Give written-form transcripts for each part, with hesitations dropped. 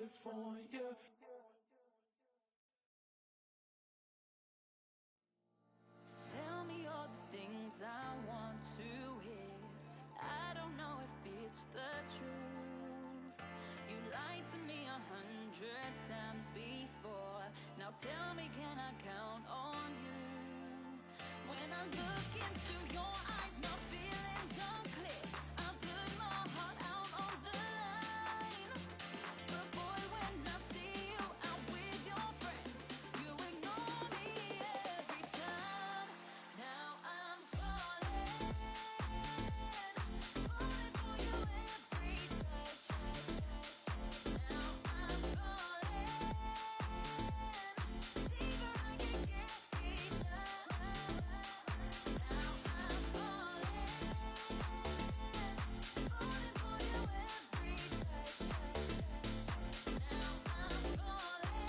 California. Tell me all the things I want to hear. I don't know if it's the truth. You lied to me 100 times before. Now tell me, can I count on you? When I look into your eyes, my feelings unclear. I put my heart out on the line. But boy, when I see you out with your friends, you ignore me every time. Now I'm falling for you every touch. Now I'm falling deeper, I can get enough. Now I'm falling for you every touch. Now I'm falling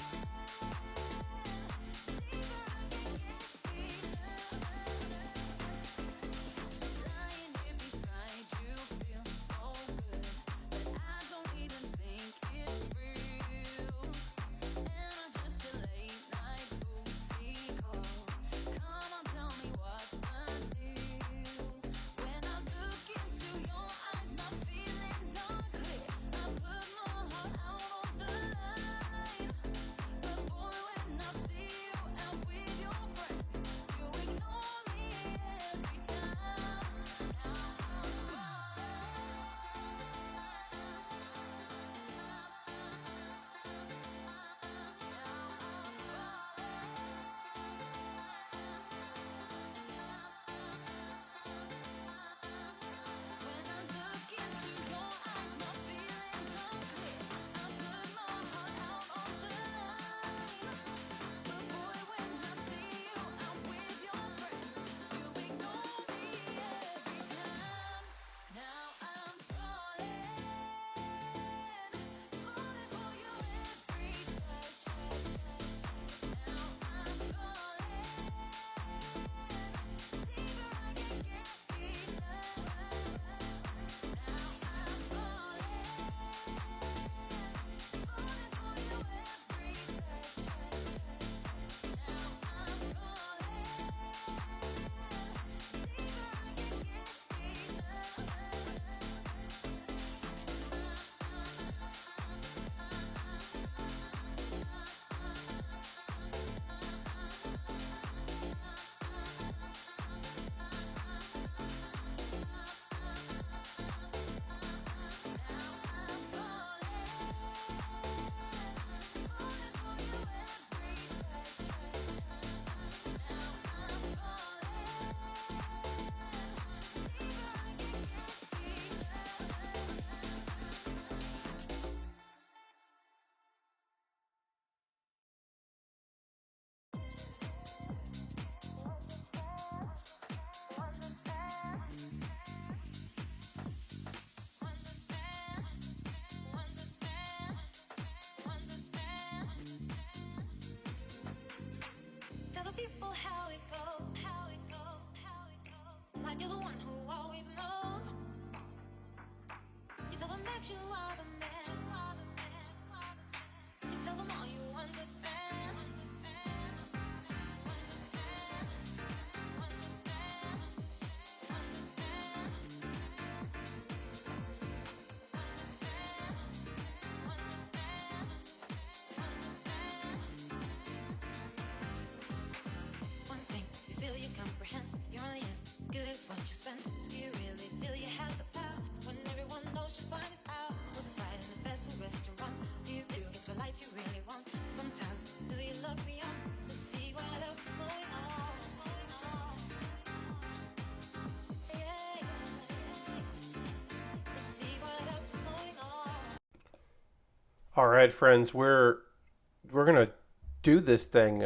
deeper, I can get enough. Lying here beside you feels so good, but I don't even think it's real. And I just a late night booty call. Come on, tell me what's the deal. When I look into your eyes, my feelings are clear. I put my heart out on the line. But boy, when I see you out with your friends, you ignore me every time. Now I'm When I look into your eyes, my feelings unclear. I put my heart out on the line. But boy, when I see you out with your friends, you ignore me every time. Now I'm falling for you every touch. Now I'm falling deeper, I can get enough. Now I'm falling for you every touch. Now I'm falling deeper, I can get Tell the people how it goes, how it goes, how it goes. Like you're the one who always knows. You tell them that you are the man, you are the man, you are the man. You tell them all you understand, understand, understand, understand, understand, One thing you feel you comprehend, you're only as good as what you spend. Do you really feel you have the power when everyone knows you find it out? Was it right in the fast food restaurant? Do you feel it's the life you really want? Sometimes, do you look beyond to see what else is going on? Yeah, yeah, yeah. To see what else is going on. All right, friends, we're gonna do this thing.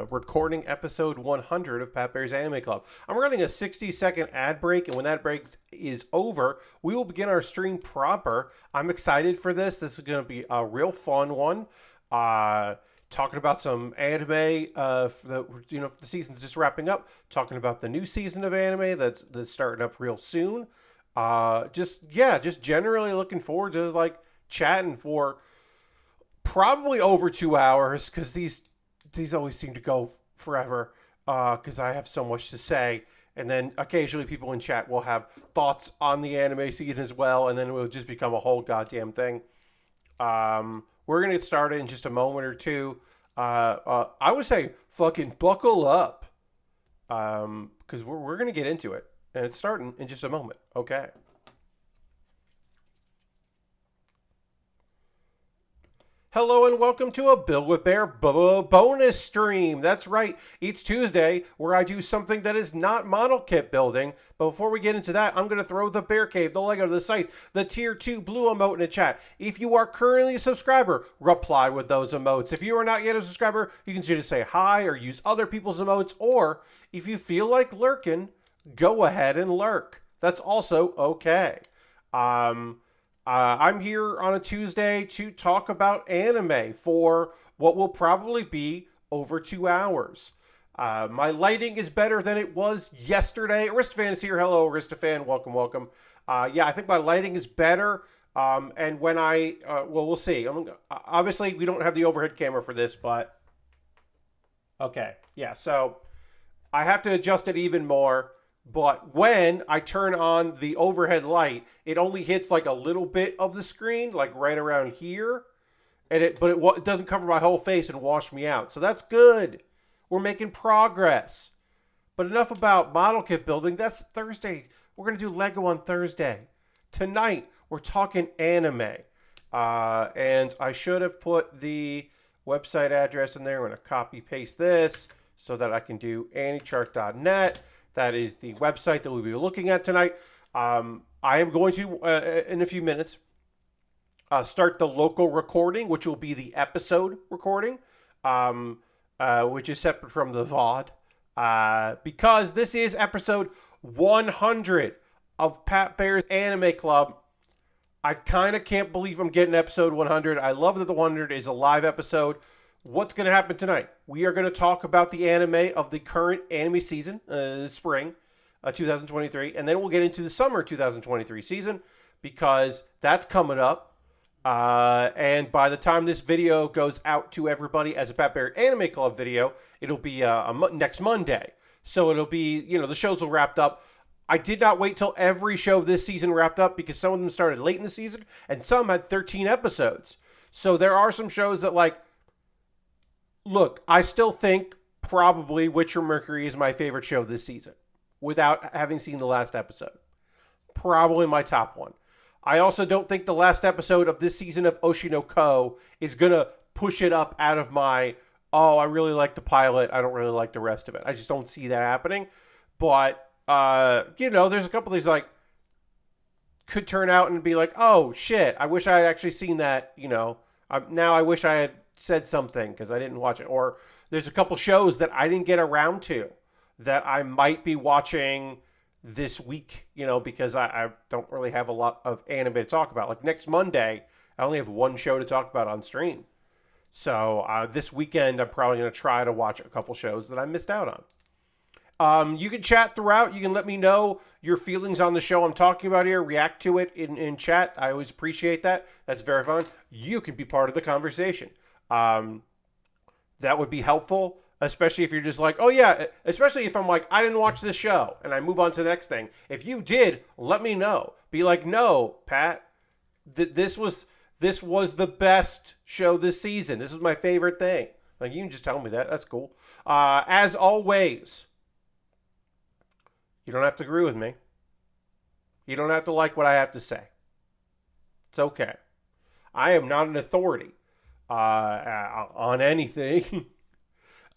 Recording episode 100 of Pat Bear's Anime Club. I'm running a 60-second ad break, and when that break is over, we will begin our stream proper. I'm excited for this. This is going to be a real fun one. Talking about some anime. The season's just wrapping up. Talking about the new season of anime that's starting up real soon. Just generally looking forward to like chatting for probably over 2 hours because these always seem to go forever because I have so much to say. And then occasionally people in chat will have thoughts on the anime season as well, and then it will just become a whole goddamn thing. We're gonna get started in just a moment or two. I would say fucking buckle up because we're gonna get into it, and it's starting in just a moment. Okay. Hello and welcome to a Build with Bear bonus stream. That's right, each Tuesday where I do something that is not model kit building. But before we get into that, I'm going to throw the Bear Cave, the Lego, the site, the Tier 2 blue emote in the chat. If you are currently a subscriber, reply with those emotes. If you are not yet a subscriber, you can just say hi or use other people's emotes. Or if you feel like lurking, go ahead and lurk. That's also okay. I'm here on a Tuesday to talk about anime for what will probably be over 2 hours. My lighting is better than it was yesterday. Aristofan is here. Hello, Aristofan. Welcome, welcome. Yeah, I think my lighting is better. And when well, we'll see. Obviously, we don't have the overhead camera for this, but okay. Yeah, so I have to adjust it even more. But when I turn on the overhead light, it only hits like a little bit of the screen, like right around here. But it doesn't cover my whole face and wash me out. So that's good. We're making progress. But enough about model kit building. That's Thursday. We're going to do Lego on Thursday. Tonight, we're talking anime. And I should have put the website address in there. I'm going to copy paste this so that I can do antichart.net. That is the website that we'll be looking at tonight. I am going to, in a few minutes, start the local recording, which will be the episode recording, which is separate from the VOD, because this is episode 100 of Pat Bear's Anime Club. I kind of can't believe I'm getting episode 100. I love that the 100 is a live episode. What's going to happen tonight? We are going to talk about the anime of the current anime season, spring 2023, and then we'll get into the summer 2023 season because that's coming up. And by the time this video goes out to everybody as a Pat Bear Anime Club video, it'll be next Monday. So it'll be, the shows will wrapped up. I did not wait till every show this season wrapped up because some of them started late in the season and some had 13 episodes. So there are some shows that look, I still think probably Witcher Mercury is my favorite show this season without having seen the last episode. Probably my top one. I also don't think the last episode of this season of Oshinoko is going to push it up out of my, I really like the pilot, I don't really like the rest of it. I just don't see that happening. But, there's a couple of these could turn out and be like, oh shit, I wish I had actually seen that, now I wish I had said something because I didn't watch it. Or there's a couple shows that I didn't get around to that I might be watching this week, because I don't really have a lot of anime to talk about. Like next Monday, I only have one show to talk about on stream. So this weekend, I'm probably going to try to watch a couple shows that I missed out on. You can chat throughout. You can let me know your feelings on the show I'm talking about here. React to it in chat. I always appreciate that. That's very fun. You can be part of the conversation. That would be helpful, especially if you're just like, oh yeah, especially if I'm like, I didn't watch this show and I move on to the next thing. If you did, let me know. Be like, no, Pat, this was the best show this season. This is my favorite thing. Like, you can just tell me that. That's cool. As always, you don't have to agree with me. You don't have to like what I have to say. It's okay. I am not an authority on anything.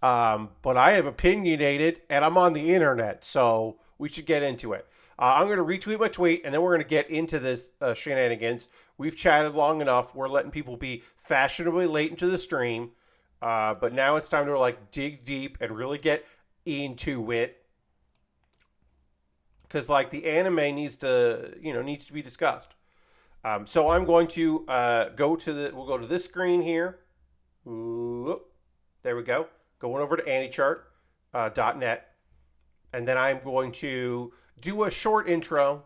But I am opinionated and I'm on the internet, so we should get into it. I'm going to retweet my tweet and then we're going to get into this shenanigans. We've chatted long enough. We're letting people be fashionably late into the stream. But now it's time to dig deep and really get into it. Because the anime needs to be discussed. So I'm going to we'll go to this screen here. Ooh, there we go. Going over to antichart.net. And then I'm going to do a short intro.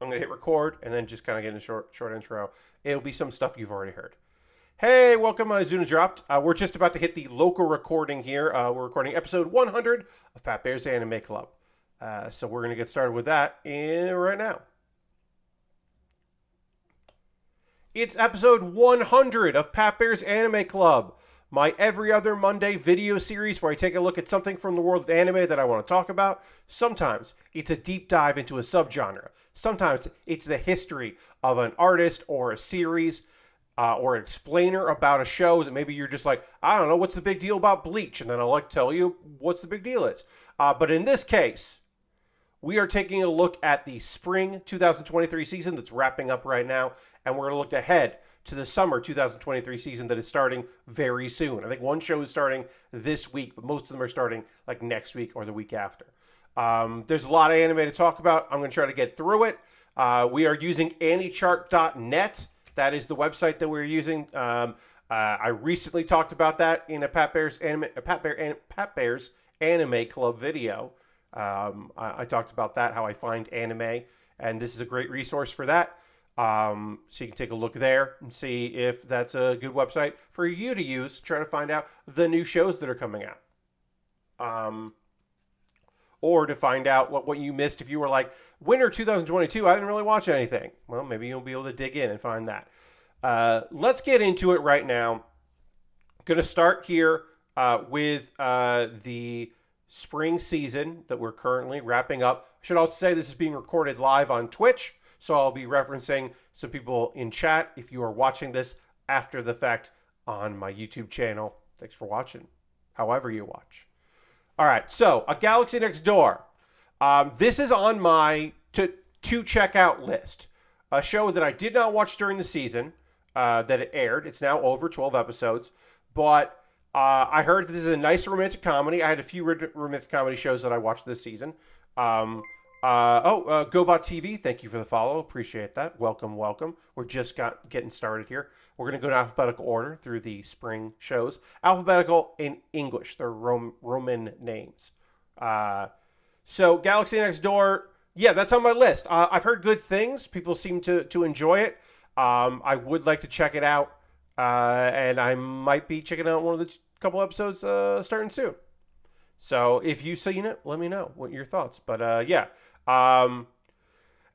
I'm going to hit record and then just kind of get a short intro. It'll be some stuff you've already heard. Hey, welcome, Zuna Dropped. We're just about to hit the local recording here. We're recording episode 100 of Pat Bear's Anime Club. So we're going to get started with that right now. It's episode 100 of Pat Bear's Anime Club, my every other Monday video series where I take a look at something from the world of anime that I want to talk about. Sometimes it's a deep dive into a subgenre. Sometimes it's the history of an artist or a series. Or an explainer about a show that maybe you're just like, I don't know, what's the big deal about Bleach? And then I'll like tell you what's the big deal is. But in this case, we are taking a look at the spring 2023 season that's wrapping up right now, and we're going to look ahead to the summer 2023 season that is starting very soon. I think one show is starting this week, but most of them are starting like next week or the week after. There's a lot of anime to talk about. I'm going to try to get through it. We are using anychart.net. That is the website that we're using. I recently talked about that in a Pat Bear's Anime Club video. I talked about that, how I find anime, and this is a great resource for that. So you can take a look there and see if that's a good website for you to use to try to find out the new shows that are coming out. Or to find out what you missed if you were like, winter 2022, I didn't really watch anything. Well, maybe you'll be able to dig in and find that. Let's get into it right now. Going to start here with the spring season that we're currently wrapping up. I should also say this is being recorded live on Twitch, so I'll be referencing some people in chat if you are watching this after the fact on my YouTube channel. Thanks for watching, however you watch. All right, so A Galaxy Next Door. This is on my to check out list. A show that I did not watch during the season that it aired. It's now over 12 episodes. But I heard that this is a nice romantic comedy. I had a few romantic comedy shows that I watched this season. GoBot TV, thank you for the follow. Appreciate that. Welcome, welcome. We're just getting started here. We're going to go in alphabetical order through the spring shows. Alphabetical in English. They're Roman names. So Galaxy Next Door, yeah, that's on my list. I've heard good things. People seem to enjoy it. I would like to check it out. And I might be checking out one of the couple episodes starting soon. So if you've seen it, let me know what your thoughts. But yeah.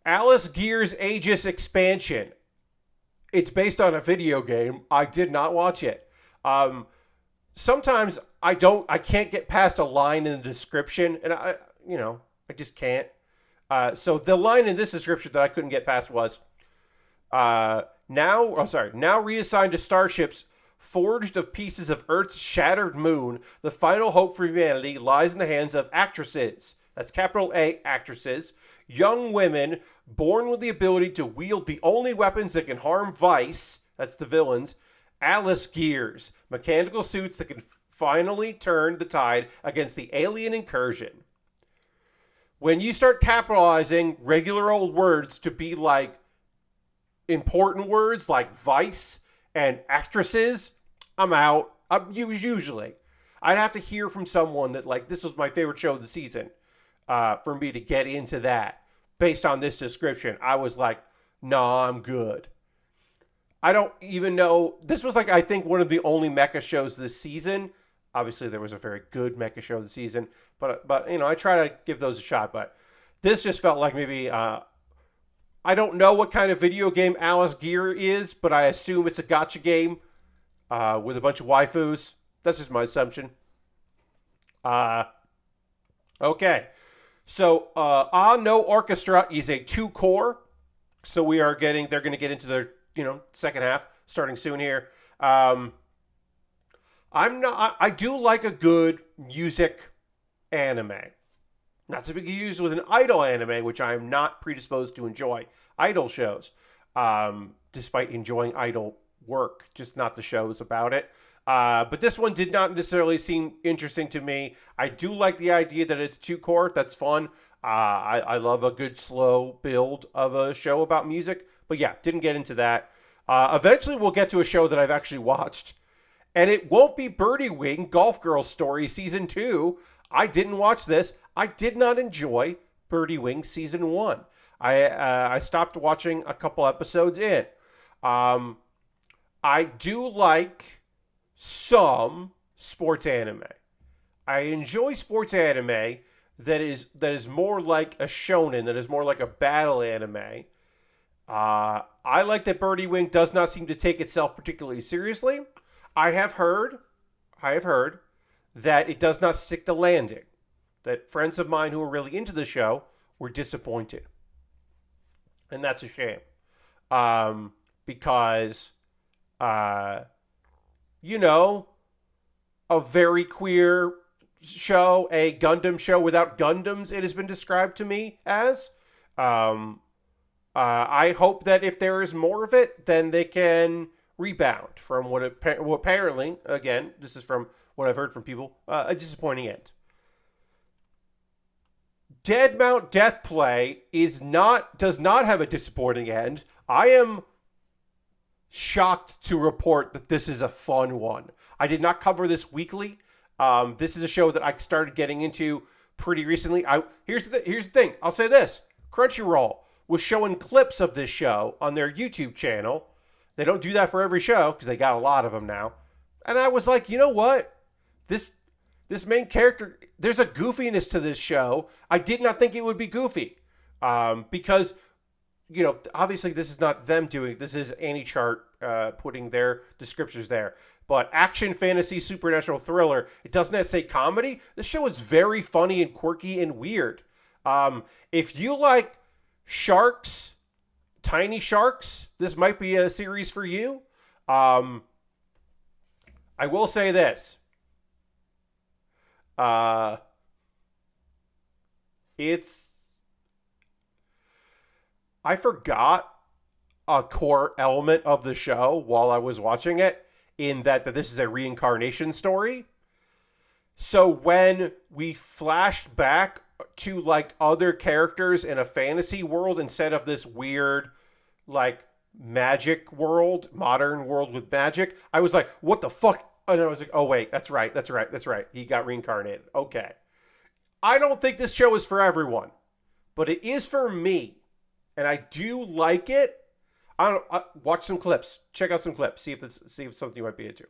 Alice Gear's Aegis expansion. It's based on a video game. I did not watch it. Sometimes I can't get past a line in the description, and I just can't. So the line in this description that I couldn't get past was, now reassigned to starships forged of pieces of Earth's shattered moon, the final hope for humanity lies in the hands of actresses. That's capital A, actresses. Young women born with the ability to wield the only weapons that can harm Vice, that's the villains, Alice Gears, mechanical suits that can finally turn the tide against the alien incursion. When you start capitalizing regular old words to be like important words like Vice and actresses, I'm out. Usually. I'd have to hear from someone that like, this was my favorite show of the season. For me to get into that based on this description. I was like, nah, I'm good. I don't even know. This was like, I think one of the only mecha shows this season. Obviously there was a very good mecha show this season, but I try to give those a shot, but this just felt like maybe, I don't know what kind of video game Alice Gear is, but I assume it's a gacha game, with a bunch of waifus. That's just my assumption. Okay. So, No Orchestra is a 2-core. So they're going to get into their, second half starting soon here. I do like a good music anime. Not to be used with an idol anime, which I am not predisposed to enjoy idol shows, despite enjoying idol work, just not the shows about it. But this one did not necessarily seem interesting to me. I do like the idea that it's 2-core. That's fun. I love a good slow build of a show about music. But yeah, didn't get into that. Eventually we'll get to a show that I've actually watched. And it won't be Birdie Wing Golf Girl Story Season 2. I didn't watch this. I did not enjoy Birdie Wing Season 1. I stopped watching a couple episodes in. I I do like some sports anime. I enjoy sports anime that is more like a shonen, that is more like a battle anime. I like that Birdie Wing does not seem to take itself particularly seriously. I have heard, I have heard that it does not stick the landing. That friends of mine who are really into the show were disappointed, and that's a shame. Because, uh, you know, a very queer show, a Gundam show without Gundams, it has been described to me as. Um, I hope that if there is more of it, then they can rebound from what apparently, again, this is from what I've heard from people, a disappointing end. Dead Mount Death Play does not have a disappointing end. I am shocked to report that this is a fun one. I did not cover this weekly. This is a show that I started getting into pretty recently. Here's the thing. I'll say this: Crunchyroll was showing clips of this show on their YouTube channel. They don't do that for every show because they got a lot of them now. And I was like, you know what? This this main character, there's a goofiness to this show. I did not think it would be goofy, because obviously this is not them doing. This is AnyChart putting their descriptors there. But action, fantasy, supernatural thriller. It doesn't say comedy. This show is very funny and quirky and weird. If you like sharks, tiny sharks, this might be a series for you. I will say this. It's I forgot a core element of the show while I was watching it, in that this is a reincarnation story. So when we flashed back to like other characters in a fantasy world instead of this weird like magic world, modern world with magic, I was like, what the fuck? And I was like, oh wait, that's right. He got reincarnated. Okay. I don't think this show is for everyone, but it is for me. And I do like it. Watch some clips. Check out some clips. See if it's something you might be into.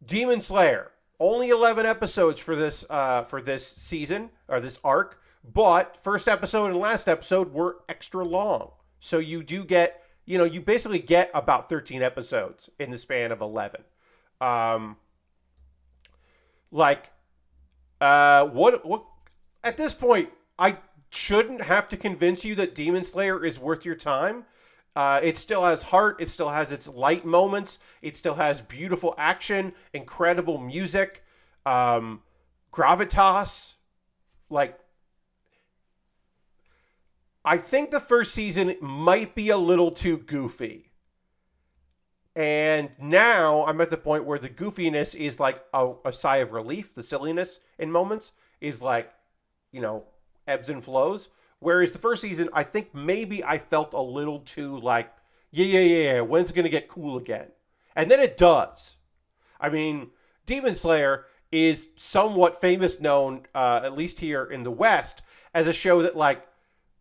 Demon Slayer. Only 11 episodes for this season, or this arc, but first episode and last episode were extra long. So you do get, you basically get about 13 episodes in the span of 11. What at this point, I shouldn't have to convince you that Demon Slayer is worth your time. It still has heart. It still has its light moments. It still has beautiful action, incredible music, gravitas. Like, I think the first season might be a little too goofy. And now I'm at the point where the goofiness is like a sigh of relief. The silliness in moments is like, ebbs and flows. Whereas the first season, I think maybe I felt a little too like, yeah, when's it going to get cool again? And then it does. I mean, Demon Slayer is somewhat famous, known, at least here in the West, as a show that like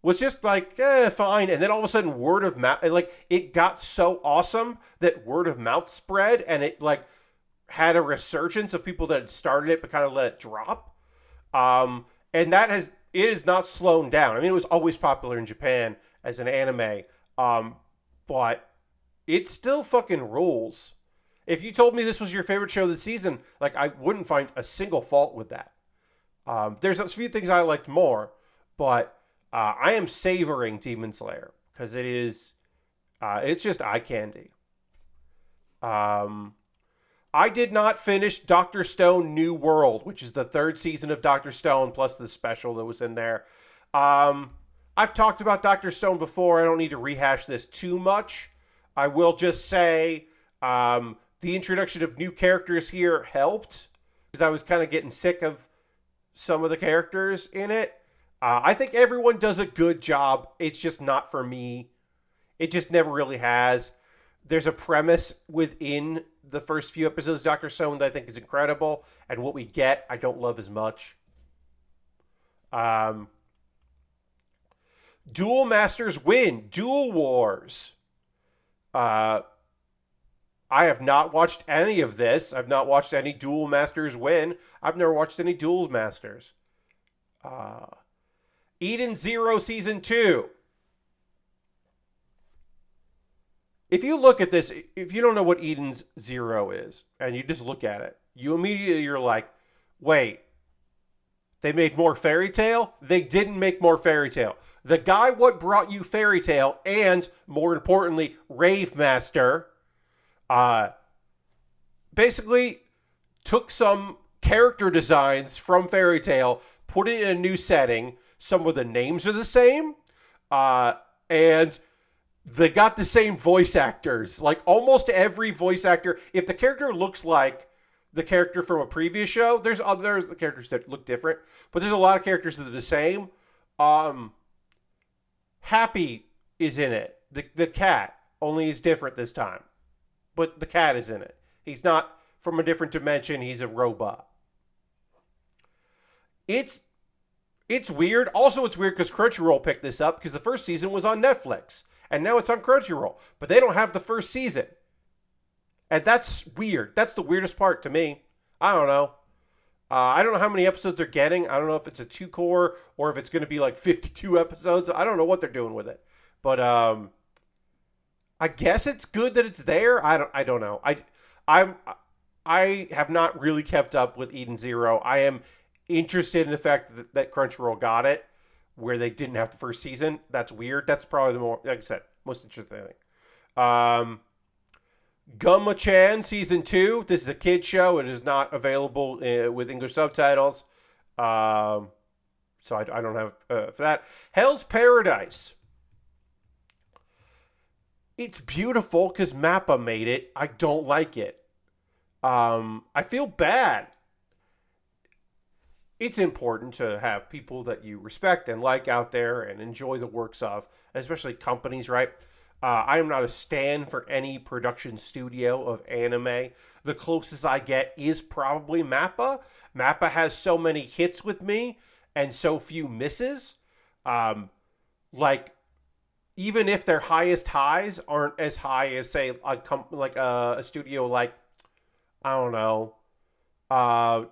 was just like, fine. And then all of a sudden, word of mouth, like it got so awesome that word of mouth spread, and it like had a resurgence of people that had started it but kind of let it drop. And it is not slowed down. I mean, it was always popular in Japan as an anime, but it still fucking rules. If you told me this was your favorite show of the season, like I wouldn't find a single fault with that. There's a few things I liked more, but I am savoring Demon Slayer because it's just eye candy. I did not finish Dr. Stone New World, which is the third season of Dr. Stone, plus the special that was in there. I've talked about Dr. Stone before. I don't need to rehash this too much. I will just say the introduction of new characters here helped, because I was kind of getting sick of some of the characters in it. I think everyone does a good job. It's just not for me. It just never really has. There's a premise within the first few episodes of Dr. Stone that I think is incredible, and what we get, I don't love as much. Duel Masters win. Duel Wars. I have not watched any of this. I've not watched any Duel Masters win. I've never watched any Duel Masters. Uh, Eden Zero Season 2. If you look at this, if you don't know what Eden's Zero is, and you just look at it, you're like, wait, they made more Fairy Tail? They didn't make more Fairy Tail. The guy what brought you Fairy Tail, and more importantly, Rave Master, basically took some character designs from Fairy Tail, put it in a new setting. Some of the names are the same, and they got the same voice actors. Like almost every voice actor, if the character looks like the character from a previous show, there's the characters that look different, but there's a lot of characters that are the same. Happy is in it. The cat, only is different this time, but the cat is in it. He's not from a different dimension. He's a robot. It's weird. Also, it's weird because Crunchyroll picked this up because the first season was on Netflix. And now it's on Crunchyroll. But they don't have the first season. And that's weird. That's the weirdest part to me. I don't know. I don't know how many episodes they're getting. I don't know if it's a 2-core or if it's going to be like 52 episodes. I don't know what they're doing with it. But I guess it's good that it's there. I don't know. I have not really kept up with Eden Zero. I am interested in the fact that Crunchyroll got it, where they didn't have the first season. That's weird. That's probably the more, like I said, most interesting thing. Gumma-chan Season 2. This is a kid show. It is not available with English subtitles. So I don't have for that. Hell's Paradise. It's beautiful because Mappa made it. I don't like it. I feel bad. It's important to have people that you respect and like out there and enjoy the works of, especially companies, right? I am not a stan for any production studio of anime. The closest I get is probably Mappa. Mappa has so many hits with me and so few misses. Like, even if their highest highs aren't as high as, say, a studio like, I don't know,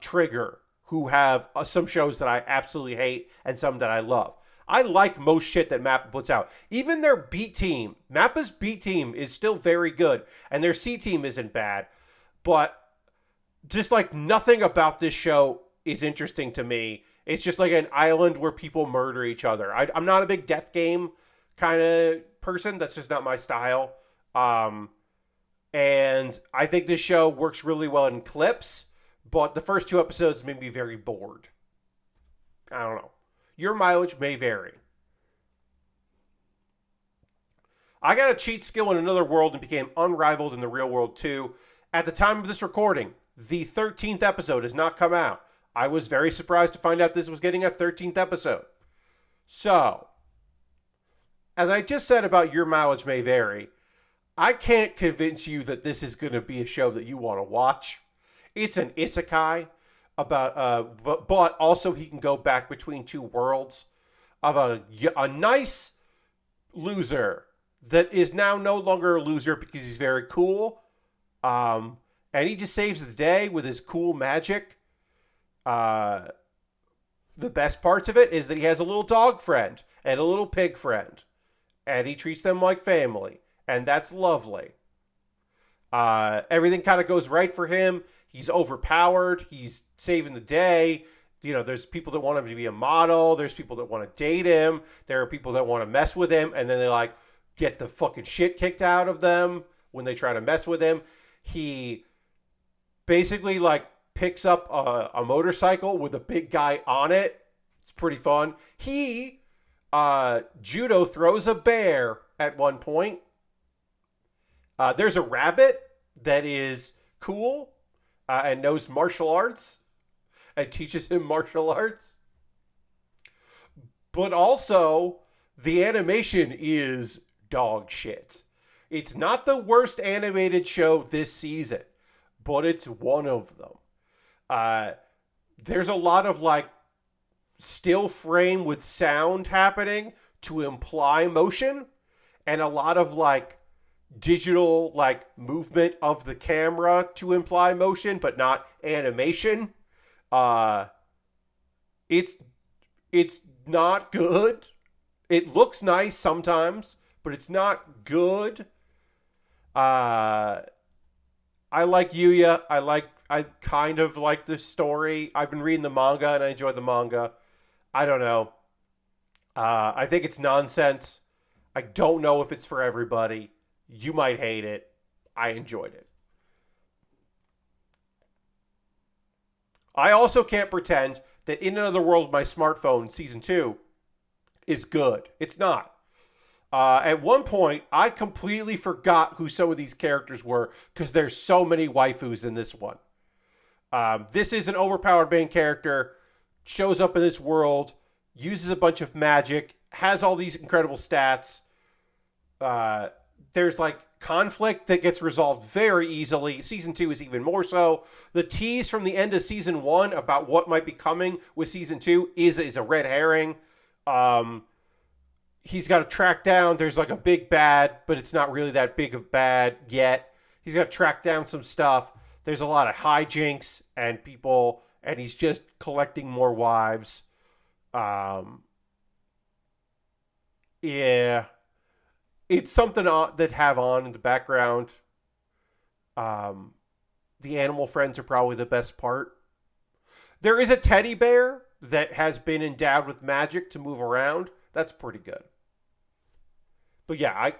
Trigger, who have some shows that I absolutely hate and some that I love. I like most shit that Mappa puts out. Even their B team, Mappa's B team is still very good, and their C team isn't bad. But just like nothing about this show is interesting to me. It's just like an island where people murder each other. I'm not a big death game kind of person. That's just not my style. And I think this show works really well in clips. But the first 2 episodes made me very bored. I don't know. Your mileage may vary. I got a cheat skill in another world and became unrivaled in the real world too. At the time of this recording, the 13th episode has not come out. I was very surprised to find out this was getting a 13th episode. So, as I just said about Your Mileage May Vary, I can't convince you that this is going to be a show that you want to watch. It's an isekai about, but also he can go back between 2 worlds of a nice loser that is now no longer a loser because he's very cool. And he just saves the day with his cool magic. The best parts of it is that he has a little dog friend and a little pig friend. And he treats them like family. And that's lovely. Everything kind of goes right for him. He's overpowered. He's saving the day. You know, there's people that want him to be a model. There's people that want to date him. There are people that want to mess with him. And then they like get the fucking shit kicked out of them when they try to mess with him. He basically like picks up a motorcycle with a big guy on it. It's pretty fun. He judo throws a bear at one point. There's a rabbit that is cool and knows martial arts and teaches him martial arts. But also, the animation is dog shit. It's not the worst animated show this season, but it's one of them. There's a lot of like still frame with sound happening to imply motion, and a lot of like digital like movement of the camera to imply motion, but not animation. Uh, it's it's not good. It looks nice sometimes, but it's not good. Uh, I like Yuya. I kind of like the story. I've been reading the manga and I enjoy the manga. I don't know. I think it's nonsense. I don't know if it's for everybody. You might hate it. I enjoyed it. I also can't pretend that In Another World, my smartphone season 2 is good. It's not. At one point, I completely forgot who some of these characters were because there's so many waifus in this one. This is an overpowered main character, shows up in this world, uses a bunch of magic, has all these incredible stats. Uh, there's like conflict that gets resolved very easily. Season 2 is even more so. The tease from the end of season 1 about what might be coming with season 2 is a red herring. Um, he's got to track down. There's like a big bad, but it's not really that big of bad yet. He's got to track down some stuff. There's a lot of hijinks and people, and he's just collecting more wives. Um, yeah, it's something that have on in the background. Um, the animal friends are probably the best part. There is a teddy bear that has been endowed with magic to move around. That's pretty good. But yeah,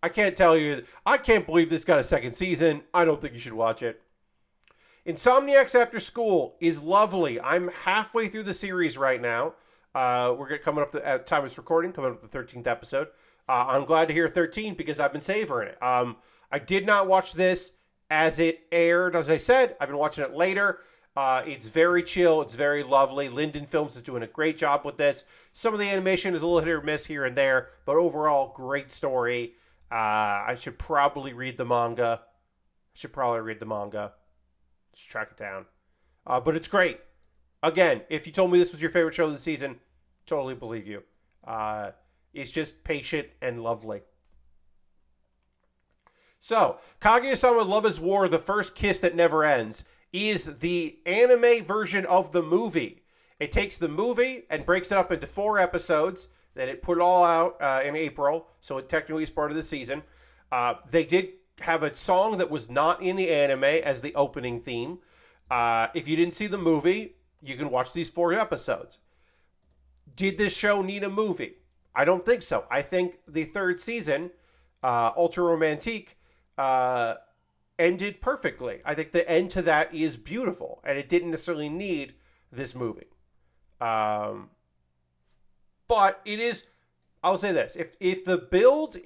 I can't tell you. I can't believe this got a second season. I don't think you should watch it. Insomniacs After School is lovely. I'm halfway through the series right now. We're coming up at the time of this recording, coming up to the 13th episode. I'm glad to hear 13 because I've been savoring it. I did not watch this as it aired. As I said, I've been watching it later. It's very chill. It's very lovely. Linden Films is doing a great job with this. Some of the animation is a little hit or miss here and there, but overall, great story. I should probably read the manga. Just track it down. But it's great. Again, if you told me this was your favorite show of the season, totally believe you. It's just patient and lovely. So, Kaguya-sama Love is War, The First Kiss That Never Ends, is the anime version of the movie. It takes the movie and breaks it up into 4 episodes. Then it put it all out in April, so it technically is part of the season. They did have a song that was not in the anime as the opening theme. If you didn't see the movie, you can watch these 4 episodes. Did this show need a movie? I don't think so. I think the 3rd season, Ultra Romantique, ended perfectly. I think the end to that is beautiful, and it didn't necessarily need this movie. But it is, I'll say this, if the build,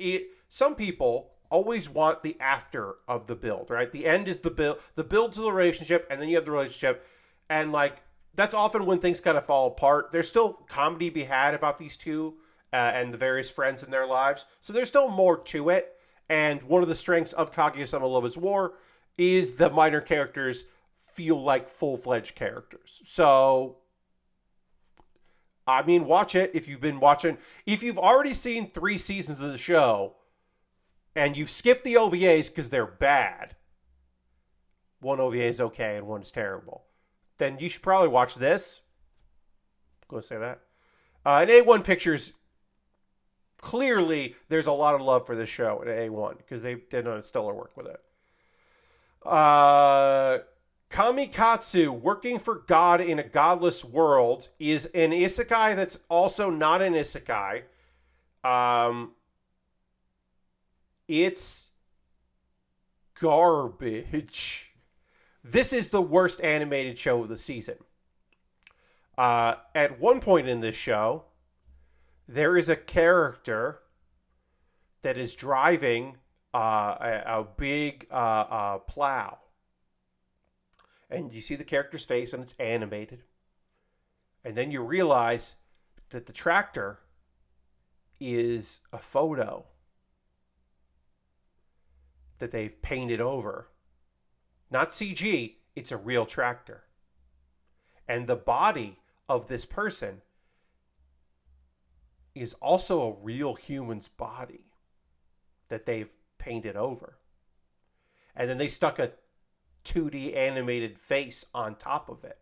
some people always want the after of the build, right? The end is the build to the relationship, and then you have the relationship, and like, that's often when things kind of fall apart. There's still comedy to be had about these two and the various friends in their lives, so there's still more to it. And one of the strengths of Kaguya-sama Love is War is the minor characters feel like full-fledged characters. So, I mean, watch it if you've been watching. If you've already seen 3 seasons of the show and you've skipped the OVAs because they're bad, one OVA is okay and one is terrible, then you should probably watch this. I'm going to say that. And A1 Pictures, clearly there's a lot of love for this show at A1 because they did a stellar work with it. Kamikatsu, Working for God in a Godless World, is an isekai that's also not an isekai. It's garbage. This is the worst animated show of the season. At one point in this show, there is a character that is driving a big plow. And you see the character's face and it's animated. And then you realize that the tractor is a photo that they've painted over. Not CG, it's a real tractor. And the body of this person is also a real human's body that they've painted over. And then they stuck a 2D animated face on top of it.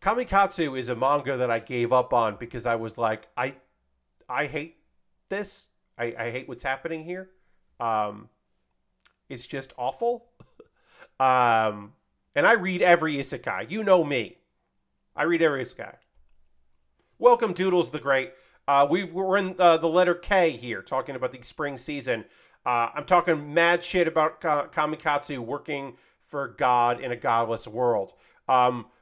Kamikatsu is a manga that I gave up on because I was like, I hate this. I hate what's happening here. It's just awful. And I read every isekai. You know me. I read every isekai. Welcome, Doodles the Great. We're in the letter K here, talking about the spring season. I'm talking mad shit about Kamikatsu working for God in a godless world.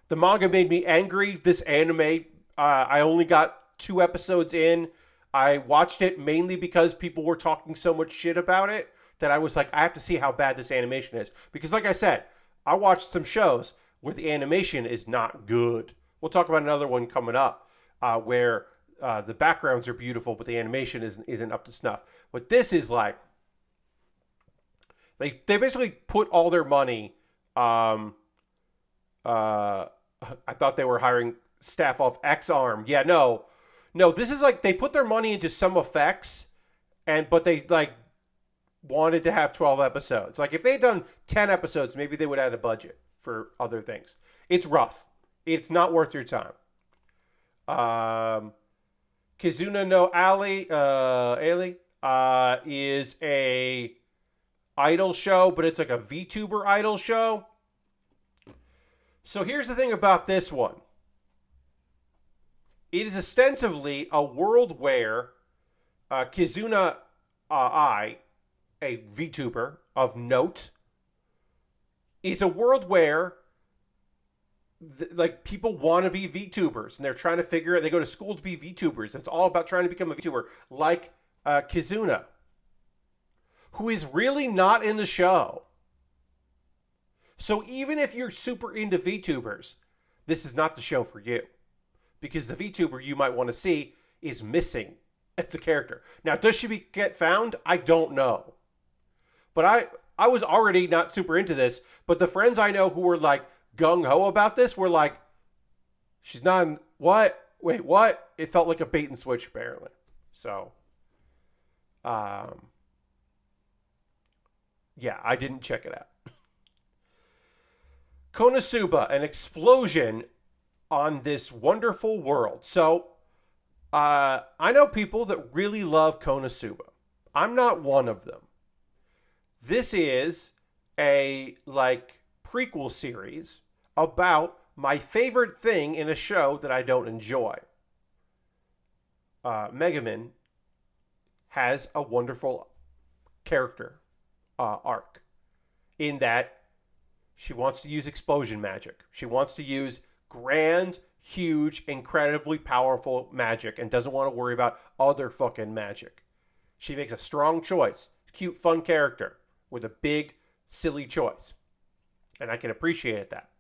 The manga made me angry. This anime, I only got 2 episodes in. I watched it mainly because people were talking so much shit about it that I was like, I have to see how bad this animation is. Because like I said, I watched some shows where the animation is not good. We'll talk about another one coming up where the backgrounds are beautiful, but the animation isn't up to snuff. But this is like, they basically put all their money. I thought they were hiring staff off X-Arm. Yeah, no. This is like they put their money into some effects, but they like wanted to have 12 episodes. Like if they had done 10 episodes, maybe they would add a budget for other things. It's rough. It's not worth your time. Kizuna no Ali is a idol show, but it's like a VTuber idol show. So here's the thing about this one. It is ostensibly a world where Kizuna a VTuber of note, is a world where like people want to be VTubers and they're trying to figure it. They go to school to be VTubers. It's all about trying to become a VTuber, like Kizuna, who is really not in the show. So even if you're super into VTubers, this is not the show for you. Because the VTuber you might want to see is missing as a character. Now, does she get found? I don't know. But I was already not super into this. But the friends I know who were like gung-ho about this were like, she's not in, what? Wait, what? It felt like a bait and switch, apparently. So, yeah, I didn't check it out. Konosuba, an explosion on this wonderful world. So, I know people that really love Konosuba. I'm not one of them. This is a, like, prequel series about my favorite thing in a show that I don't enjoy. Megumin has a wonderful character arc in that she wants to use explosion magic. She wants to use grand, huge, incredibly powerful magic and doesn't want to worry about other fucking magic. She makes a strong choice. Cute, fun character with a big, silly choice. And I can appreciate that.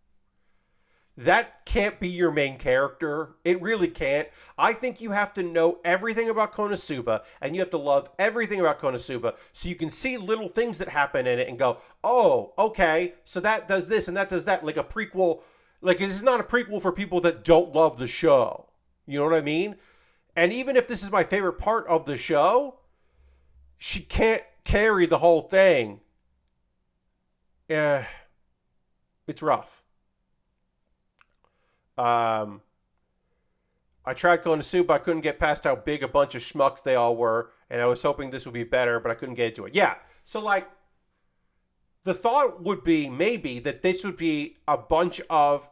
That can't be your main character. It really can't. I think you have to know everything about Konosuba, and you have to love everything about Konosuba, so you can see little things that happen in it and go, oh, okay, so that does this and that does that, like a prequel. Like, this is not a prequel for people that don't love the show. You know what I mean? And even if this is my favorite part of the show, she can't carry the whole thing. It's rough. I tried Konosuba, I couldn't get past how big a bunch of schmucks they all were, and I was hoping this would be better, but I couldn't get into it. Yeah, so like, the thought would be maybe that this would be a bunch of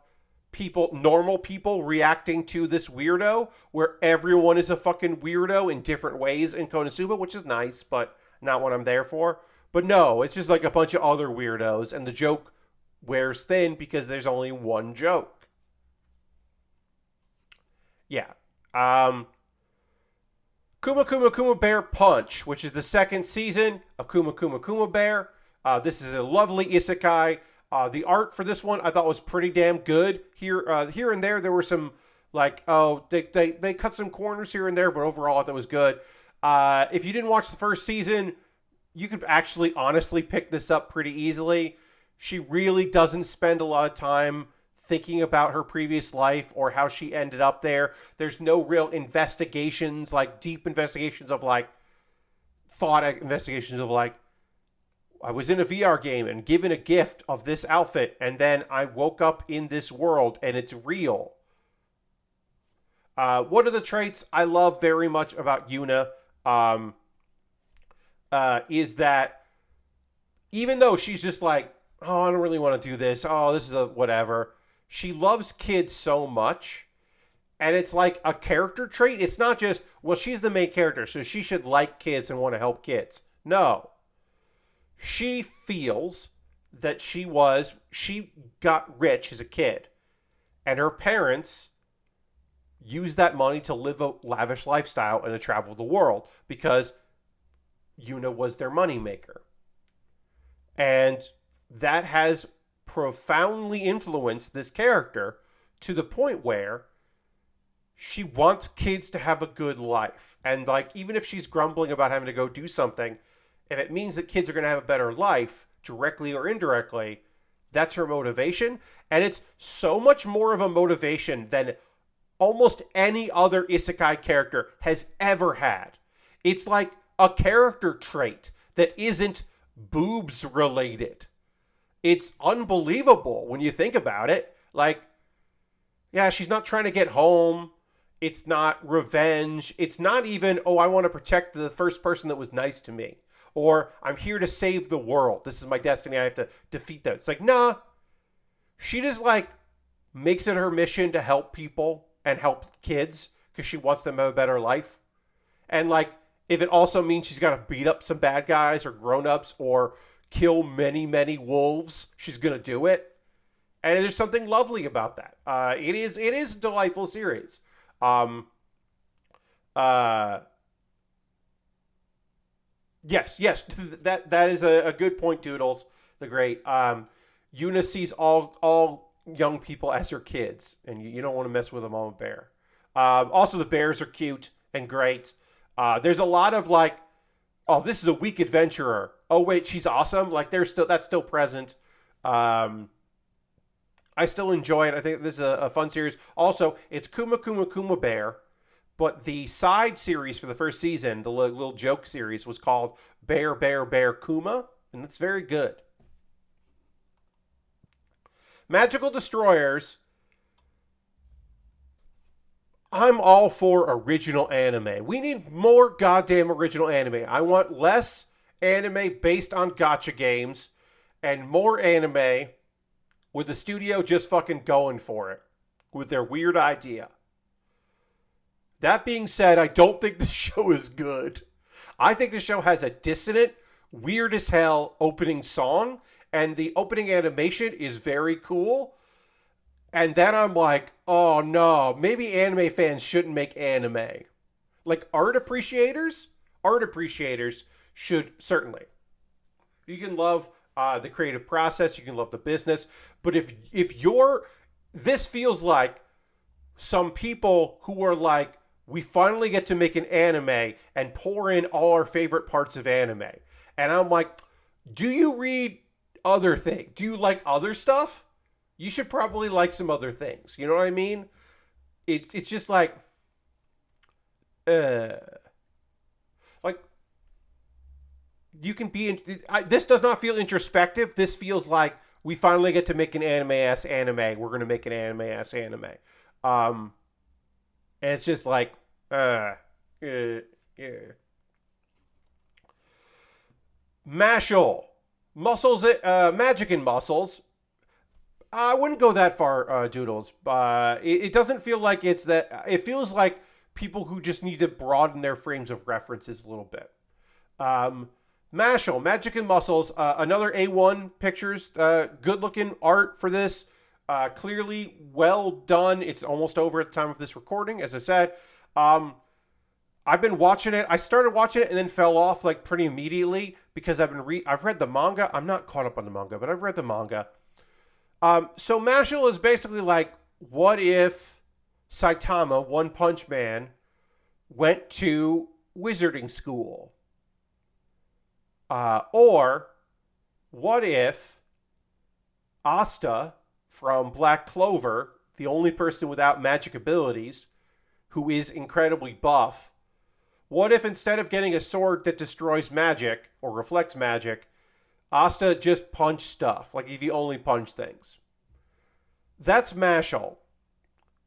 people, normal people, reacting to this weirdo, where everyone is a fucking weirdo in different ways in Konosuba, which is nice, but not what I'm there for. But no, it's just like a bunch of other weirdos, and the joke wears thin because there's only one joke. Yeah. Kuma Kuma Kuma Bear Punch, which is the second season of Kuma Kuma Kuma Bear. This is a lovely isekai. The art for this one I thought was pretty damn good. Here and there were some like, they cut some corners here and there, but overall I thought it was good. If you didn't watch the first season, you could actually honestly pick this up pretty easily. She really doesn't spend a lot of time thinking about her previous life or how she ended up there. There's no real investigations, like deep investigations of like thought investigations of like I was in a VR game and given a gift of this outfit, and then I woke up in this world and it's real. One of the traits I love very much about Yuna um, is that even though she's just like, oh, I don't really want to do this. Oh, this is a whatever. She loves kids so much. And it's like a character trait. It's not just, well, she's the main character, so she should like kids and want to help kids. No. She feels that she got rich as a kid. And her parents used that money to live a lavish lifestyle and to travel the world because Yuna was their moneymaker. And that has profoundly influenced this character to the point where she wants kids to have a good life. And like, even if she's grumbling about having to go do something, if it means that kids are going to have a better life, directly or indirectly, that's her motivation. And it's so much more of a motivation than almost any other isekai character has ever had. It's like a character trait that isn't boobs related. It's unbelievable when you think about it. Like, yeah, she's not trying to get home. It's not revenge. It's not even, oh, I want to protect the first person that was nice to me. Or I'm here to save the world. This is my destiny. I have to defeat them. It's like, nah. She just like makes it her mission to help people and help kids because she wants them to have a better life. And like, if it also means she's got to beat up some bad guys or grown-ups or kill many, many wolves, she's going to do it. And there's something lovely about that. It is a delightful series. Yes, that is a good point, Doodles the Great. Yuna sees all young people as her kids, and you don't want to mess with a mama bear. Also, the bears are cute and great. There's a lot of like, oh, this is a weak adventurer. Oh wait, she's awesome. Like that's still present. I still enjoy it. I think this is a fun series. Also, it's Kuma Kuma Kuma Bear, but the side series for the first season, the little joke series, was called Bear Bear Bear Kuma, and it's very good. Magical Destroyers. I'm all for original anime. We need more goddamn original anime. I want less anime based on gacha games and more anime with the studio just fucking going for it with their weird idea. That being said, I don't think the show is good. I think the show has a dissonant, weird as hell opening song, and the opening animation is very cool. And then I'm like, oh no, maybe anime fans shouldn't make anime. Like art appreciators should certainly. You can love the creative process, you can love the business, but if you're, this feels like some people who are like, we finally get to make an anime and pour in all our favorite parts of anime. And I'm like, do you read other things? Do you like other stuff? You should probably like some other things. You know what I mean? It's just like, like you can be. This does not feel introspective. This feels like we finally get to make an anime-ass anime. We're gonna make an anime-ass anime. And it's just like, yeah. Mashal. Muscles, Magic and Muscles. I wouldn't go that far, Doodles. It doesn't feel like it's that. It feels like people who just need to broaden their frames of references a little bit. Mashal, Magic and Muscles, another A1 Pictures, good looking art for this. Clearly well done. It's almost over at the time of this recording, as I said. I've been watching it. I started watching it and then fell off like pretty immediately because I've read the manga. I'm not caught up on the manga, but I've read the manga. So Mashal is basically like, what if Saitama, One Punch Man, went to wizarding school? Or what if Asta from Black Clover, the only person without magic abilities, who is incredibly buff. What if instead of getting a sword that destroys magic or reflects magic, Asta just punched stuff, like if you only punch things? That's Mashal,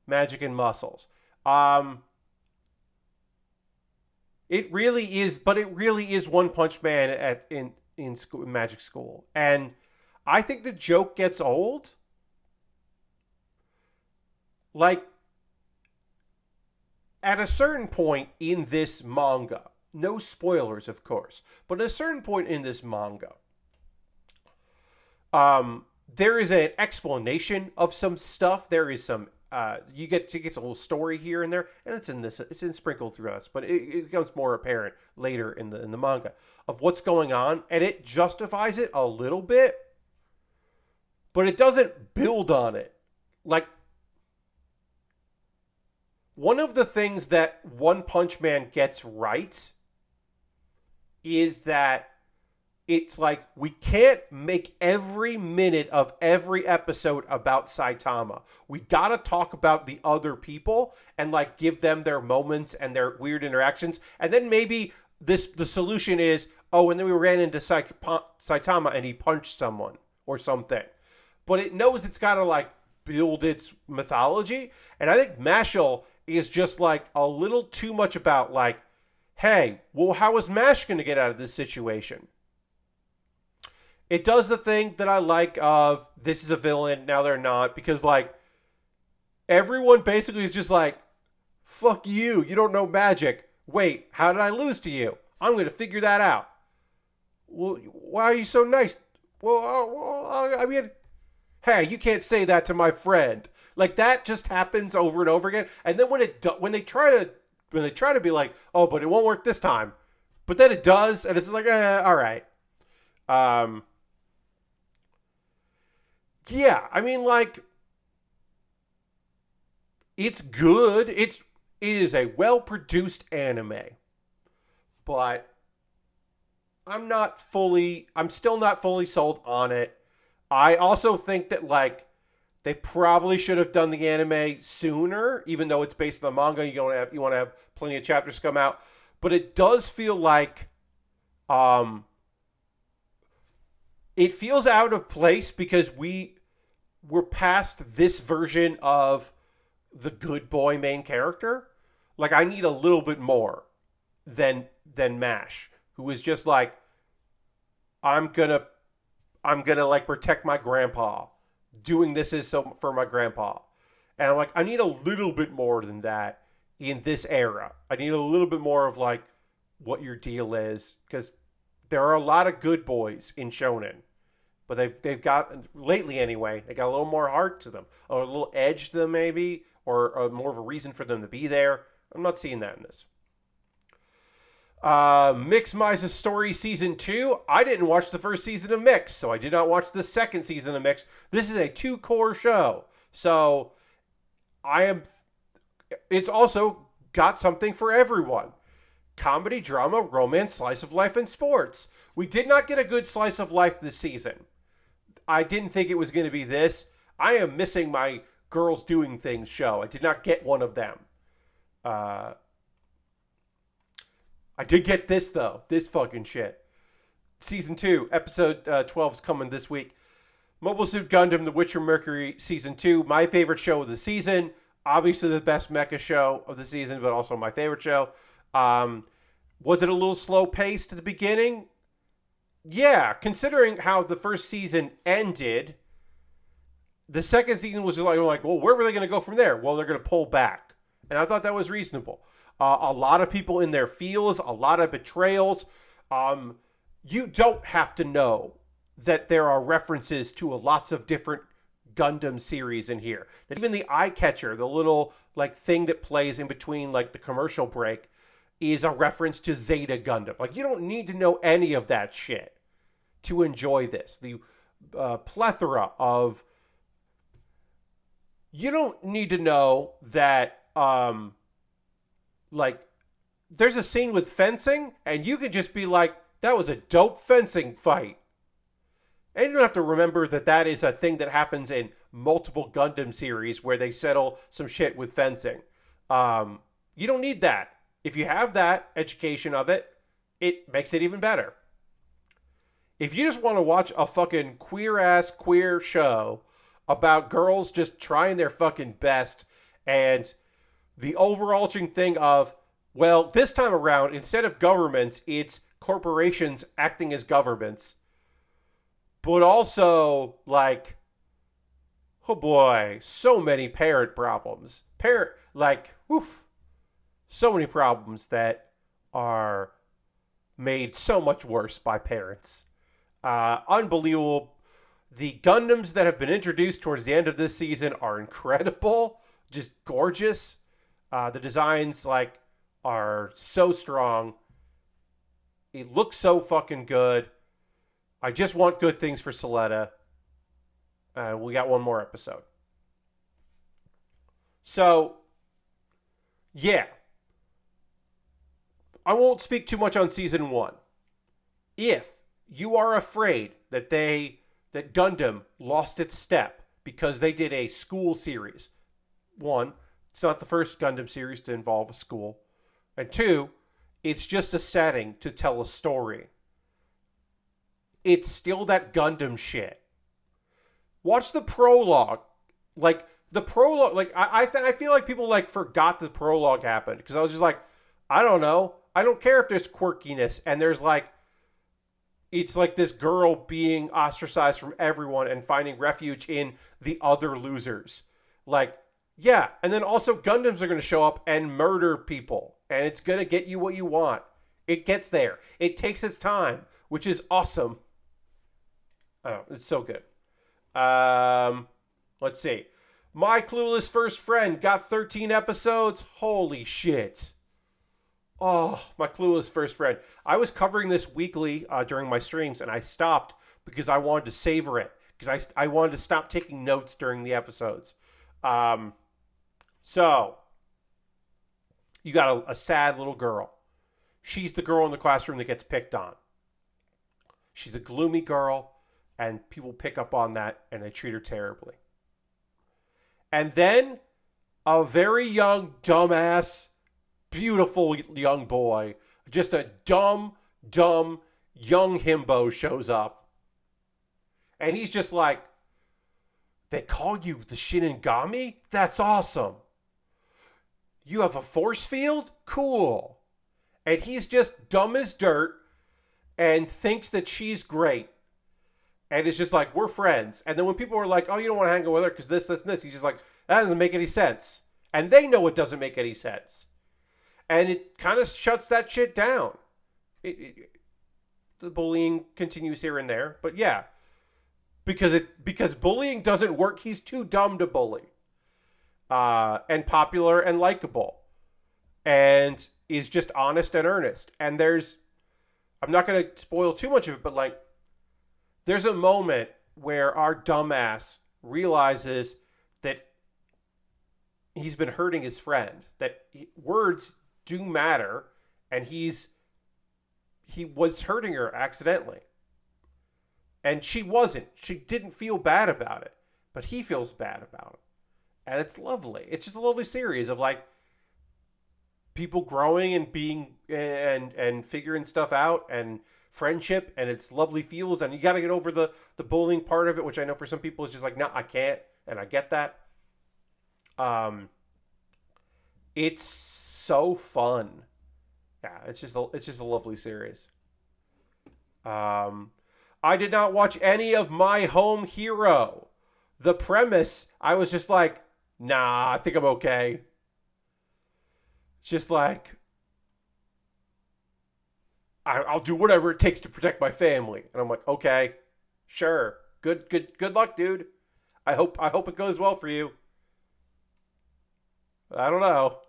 Magic and Muscles. Um, it really is, but it really is One Punch Man in school, Magic School, and I think the joke gets old. Like at a certain point in this manga, no spoilers, of course, but at a certain point in this manga, there is an explanation of some stuff. There is some you get a little story here and there, and it's in sprinkled through us, but it becomes more apparent later in the manga of what's going on, and it justifies it a little bit, but it doesn't build on it. Like one of the things that One Punch Man gets right is that it's like we can't make every minute of every episode about Saitama. We gotta talk about the other people and like give them their moments and their weird interactions. And then maybe the solution is, oh, and then we ran into Saitama and he punched someone or something. But it knows it's gotta like build its mythology. And I think Mashal is just like a little too much about like, hey, well, how is Mash gonna get out of this situation? It does the thing that I like of this is a villain, now they're not, because like everyone basically is just like, fuck you, you don't know magic. Wait, how did I lose to you? I'm going to figure that out. Well, why are you so nice? Well, I mean, hey, you can't say that to my friend. Like that just happens over and over again. And then when they try to be like, oh, but it won't work this time, but then it does, and it's like, all right. Yeah, I mean, like, it's good. It is a well-produced anime, but I'm still not fully sold on it. I also think that, like, they probably should have done the anime sooner, even though it's based on the manga. You want to have plenty of chapters come out, but it does feel like, it feels out of place because we're past this version of the good boy main character. Like I need a little bit more than Mash, who is just like, I'm gonna like protect my grandpa. Doing this is so for my grandpa. And I'm like, I need a little bit more than that in this era. I need a little bit more of like what your deal is, because there are a lot of good boys in shonen. But they've got, lately anyway, they got a little more heart to them, or a little edge to them maybe, or more of a reason for them to be there. I'm not seeing that in this. Mix Misa's Story Season 2. I didn't watch the first season of Mix, so I did not watch the second season of Mix. This is a 2-core show. So it's also got something for everyone. Comedy, drama, romance, slice of life, and sports. We did not get a good slice of life this season. I didn't think it was going to be this. I am missing my Girls Doing Things show. I did not get one of them. I did get this, though. This fucking shit. Season 2, episode 12 is coming this week. Mobile Suit Gundam, The Witcher Mercury, Season 2. My favorite show of the season. Obviously the best mecha show of the season, but also my favorite show. Was it a little slow paced at the beginning? Yeah, considering how the first season ended, the second season was like, well, where were they going to go from there? Well, they're going to pull back. And I thought that was reasonable. A lot of people in their feels, a lot of betrayals. You don't have to know that there are references to lots of different Gundam series in here. That even the eye catcher, the little like thing that plays in between like the commercial break, is a reference to Zeta Gundam. Like, you don't need to know any of that shit to enjoy this. The plethora of... You don't need to know that, like, there's a scene with fencing, and you could just be like, that was a dope fencing fight. And you don't have to remember that that is a thing that happens in multiple Gundam series where they settle some shit with fencing. You don't need that. If you have that education of it, it makes it even better. If you just want to watch a fucking queer ass queer show about girls just trying their fucking best and the overarching thing of, well, this time around, instead of governments, it's corporations acting as governments, but also, like, oh boy, so many parent problems. Oof, so many problems that are made so much worse by parents. Unbelievable. The Gundams that have been introduced towards the end of this season are incredible, just gorgeous. The designs are so strong. It looks so fucking good. I just want good things for Soletta. We got one more episode. So, yeah. I won't speak too much on season 1. If you are afraid that Gundam lost its step because they did a school series, 1, it's not the first Gundam series to involve a school, and 2, it's just a setting to tell a story. It's still that Gundam shit. Watch the prologue. The prologue, I feel like people forgot the prologue happened because I was just like, I don't know. I don't care if there's quirkiness and there's it's like this girl being ostracized from everyone and finding refuge in the other losers. Yeah, and then also Gundams are going to show up and murder people, and it's going to get you what you want. It gets there. It takes its time, which is awesome. Oh, it's so good. Let's see. My Clueless First Friend got 13 episodes. Holy shit. Oh, My Clueless First Friend. I was covering this weekly during my streams, and I stopped because I wanted to savor it. Because I wanted to stop taking notes during the episodes. So, you got a sad little girl. She's the girl in the classroom that gets picked on. She's a gloomy girl, and people pick up on that, and they treat her terribly. And then, a very young, dumbass, beautiful young boy, just a dumb young himbo shows up. And he's just like, they call you the Shinigami? That's awesome. You have a force field? Cool. And he's just dumb as dirt and thinks that she's great. And it's just like, we're friends. And then when people are like, oh, you don't want to hang out with her because this, and this, he's just like, that doesn't make any sense. And they know it doesn't make any sense. And it kind of shuts that shit down. The bullying continues here and there. But yeah, because bullying doesn't work. He's too dumb to bully. And popular and likable. And is just honest and earnest. And I'm not going to spoil too much of it, but there's a moment where our dumbass realizes that he's been hurting his friend, that words do matter, and he was hurting her accidentally. And she wasn't. She didn't feel bad about it, but he feels bad about it. And it's lovely. It's just a lovely series of people growing and being and figuring stuff out and friendship, and it's lovely feels, and you got to get over the bullying part of it, which I know for some people is just no, I can't, and I get that. It's so fun. Yeah, it's just a lovely series. I did not watch any of My Home Hero. The premise, I was just like, nah, I think I'm okay. It's just I'll do whatever it takes to protect my family. And I'm like, okay, sure. Good luck, dude. I hope it goes well for you. I don't know.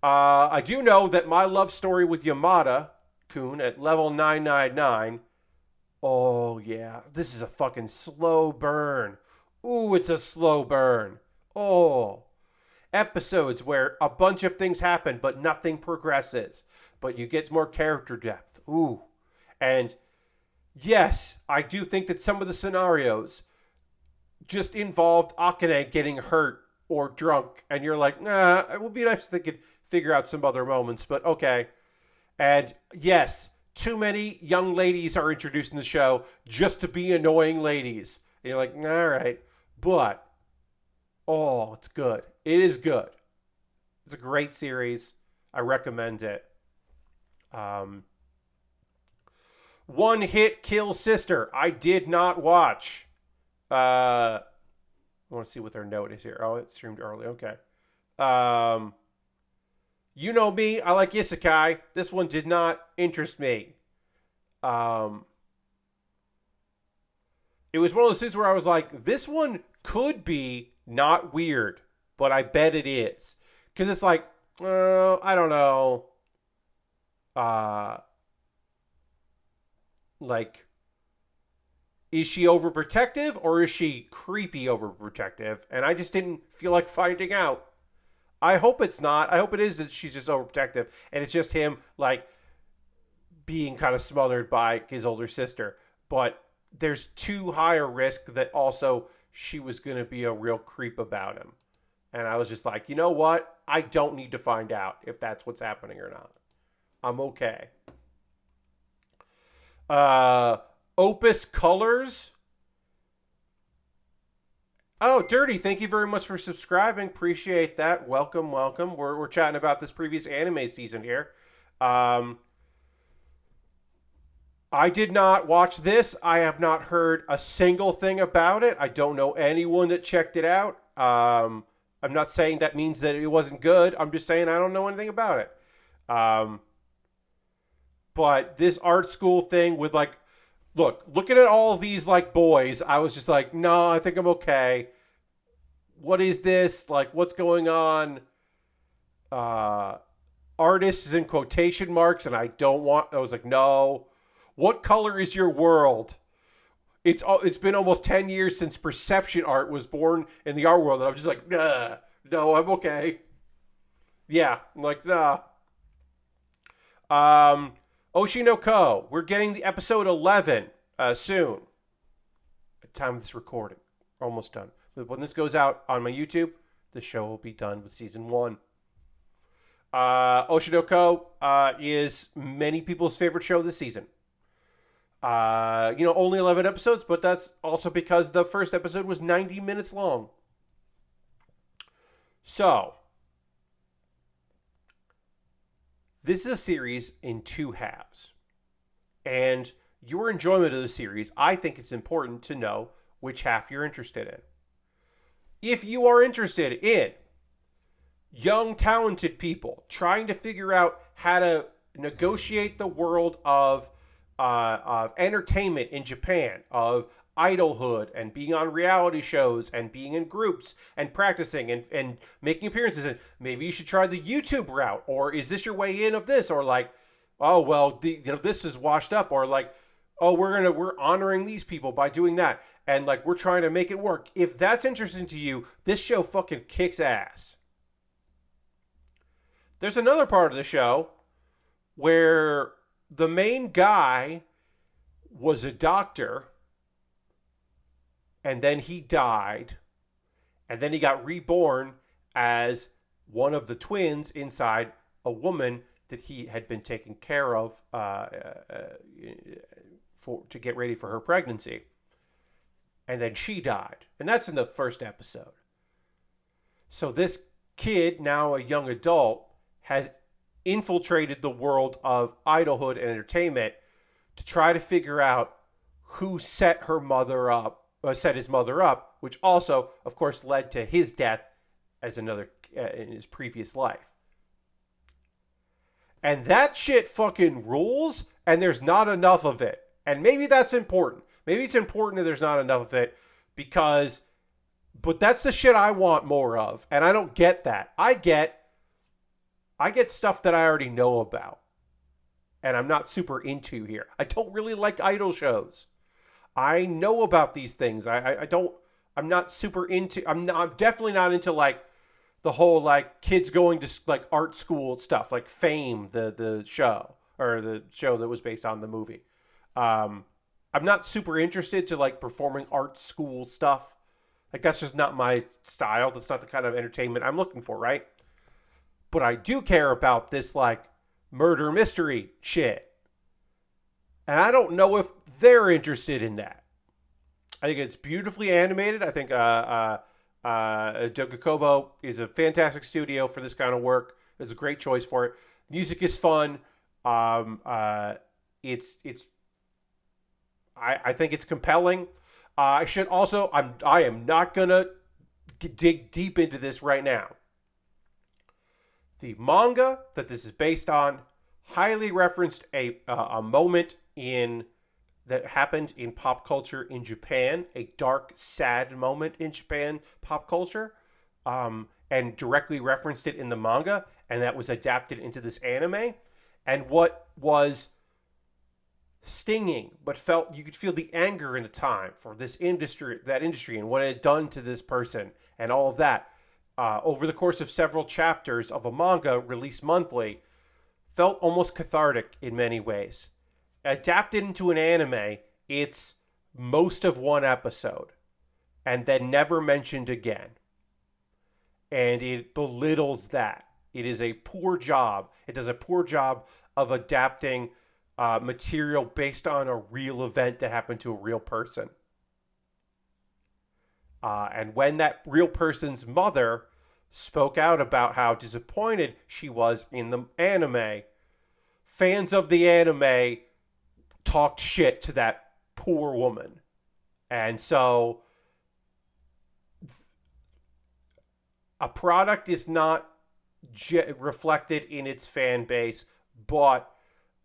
I do know that my love story with Yamada-kun at level 999. Oh, yeah. This is a fucking slow burn. Ooh, it's a slow burn. Oh. Episodes where a bunch of things happen, but nothing progresses. But you get more character depth. Ooh. And yes, I do think that some of the scenarios just involved Akane getting hurt or drunk, and you're like, nah, it would be nice if they could figure out some other moments, but okay. And yes, too many young ladies are introduced in the show just to be annoying ladies. And you're like, all right. But, oh, it's good. It is good. It's a great series. I recommend it. Um, One Hit Kill Sister. I did not watch. I want to see what their note is here. Oh, it streamed early. Okay. Um, you know me. I like isekai. This one did not interest me. Um, it was one of those things where I was like, this one could be not weird, but I bet it is. Because it's like, I don't know. Uh, like, is she overprotective or is she creepy overprotective? And I just didn't feel like finding out. I hope it's not. I hope it is that she's just overprotective and it's just him, like, being kind of smothered by his older sister. But there's too high a risk that also she was going to be a real creep about him. And I was just like, you know what? I don't need to find out if that's what's happening or not. I'm okay. Uh, Opus Colors. Oh, Dirty, thank you very much for subscribing. Appreciate that. Welcome, welcome. We're chatting about this previous anime season here. Um, I did not watch this. I have not heard a single thing about it. I don't know anyone that checked it out. I'm not saying that means that it wasn't good. I'm just saying I don't know anything about it. Um, but this art school thing with like, looking at all of these like boys, I was just like, no, I think I'm okay. What is this? Like, what's going on? Uh, Artists in quotation marks, and I was like, no. What color is your world? It's been almost 10 years since perception art was born in the art world, and I'm just like, nah, no, I'm okay. Yeah, I'm like, nah. Um, Oshinoko, we're getting the episode 11 soon. At the time of this recording, almost done. But when this goes out on my YouTube, the show will be done with season 1. Oshinoko is many people's favorite show this season. Only 11 episodes, but that's also because the first episode was 90 minutes long. So, this is a series in 2 halves. And your enjoyment of the series, I think it's important to know which half you're interested in. If you are interested in young, talented people trying to figure out how to negotiate the world of entertainment in Japan, of idolhood and being on reality shows and being in groups and practicing and making appearances, and maybe you should try the YouTube route, or is this your way in of this, or like, oh well, this is washed up, or like, oh, we're honoring these people by doing that, and like we're trying to make it work. If that's interesting to you, this show fucking kicks ass. There's another part of the show where the main guy was a doctor, and then he died, and then he got reborn as one of the twins inside a woman that he had been taking care of to get ready for her pregnancy. And then she died, and that's in the first episode. So this kid, now a young adult, has infiltrated the world of idolhood and entertainment to try to figure out who set his mother up, which also, of course, led to his death as another in his previous life. And that shit fucking rules, and there's not enough of it. And maybe that's important. Maybe it's important that there's not enough of it but that's the shit I want more of, and I don't get that. I get stuff that I already know about, and I'm not super into here. I don't really like idol shows. I know about these things. I'm not super into. I'm definitely not into like the whole like kids going to like art school stuff, like Fame, the show, or the show that was based on the movie. I'm not super interested to like performing arts school stuff. Like that's just not my style. That's not the kind of entertainment I'm looking for, right? But I do care about this like murder mystery shit. And I don't know if they're interested in that. I think it's beautifully animated. I think Dogakobo is a fantastic studio for this kind of work. It's a great choice for it. Music is fun. Um, uh, it's I think it's compelling. I should also I am not gonna dig deep into this right now. The manga that this is based on highly referenced a moment in that happened in pop culture in Japan, a dark, sad moment in Japan pop culture, and directly referenced it in the manga, and that was adapted into this anime. And what was stinging, but felt you could feel the anger in the time for this industry, that industry, and what it had done to this person, and all of that. Over the course of several chapters of a manga released monthly, felt almost cathartic in many ways. Adapted into an anime, it's most of one episode and then never mentioned again. And it belittles that. It is a poor job. It does a poor job of adapting material based on a real event that happened to a real person. And when that real person's mother spoke out about how disappointed she was in the anime, fans of the anime talked shit to that poor woman. And so a product is not reflected in its fan base, but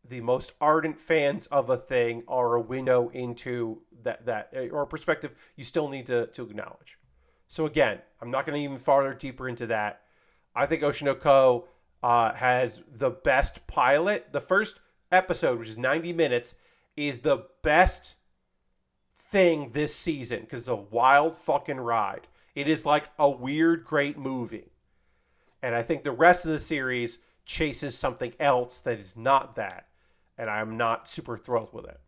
the most ardent fans of a thing are a window into that or a perspective you still need to acknowledge. So again, I'm not going to even farther deeper into that. I think Oshinoko has the best pilot. The first episode, which is 90 minutes, is the best thing this season because it's a wild fucking ride. It is like a weird, great movie. And I think the rest of the series chases something else that is not that. And I'm not super thrilled with it.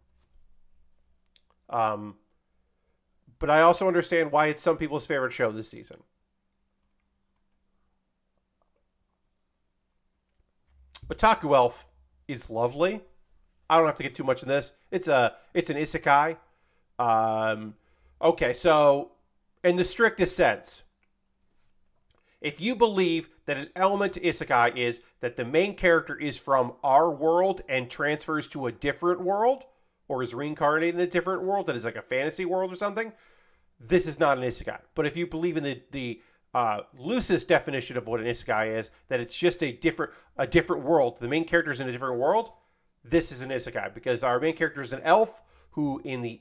But I also understand why it's some people's favorite show this season. Otaku Elf is lovely. I don't have to get too much in this. It's an isekai. Okay, so in the strictest sense, if you believe that an element to isekai is that the main character is from our world and transfers to a different world, or is reincarnated in a different world that is like a fantasy world or something, this is not an isekai. But if you believe in the loosest definition of what an isekai is, that it's just a different world, the main character is in a different world, this is an isekai because our main character is an elf who, in the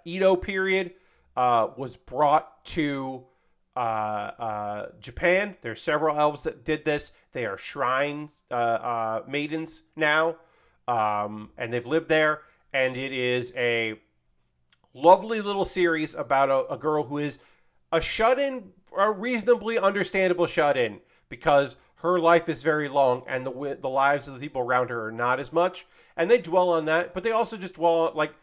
Edo period, was brought to Japan. There's several elves that did this. They are shrine maidens now, and they've lived there. And it is a lovely little series about a girl who is a shut-in, a reasonably understandable shut-in, because her life is very long and the lives of the people around her are not as much. And they dwell on that, but they also just dwell on like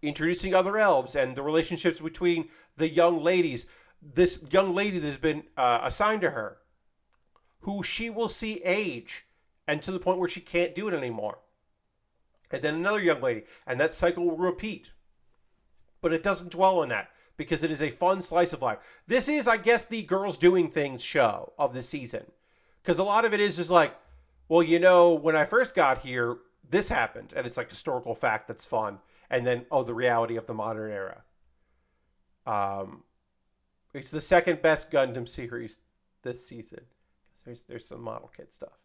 introducing other elves and the relationships between the young ladies. This young lady that has been assigned to her, who she will see age and to the point where she can't do it anymore. And then another young lady, and that cycle will repeat. But it doesn't dwell on that because it is a fun slice of life. This is, I guess, the Girls Doing Things show of the season. Because a lot of it is just like, well, you know, when I first got here, this happened. And it's like historical fact that's fun. And then, oh, the reality of the modern era. It's the second best Gundam series this season. There's some model kit stuff.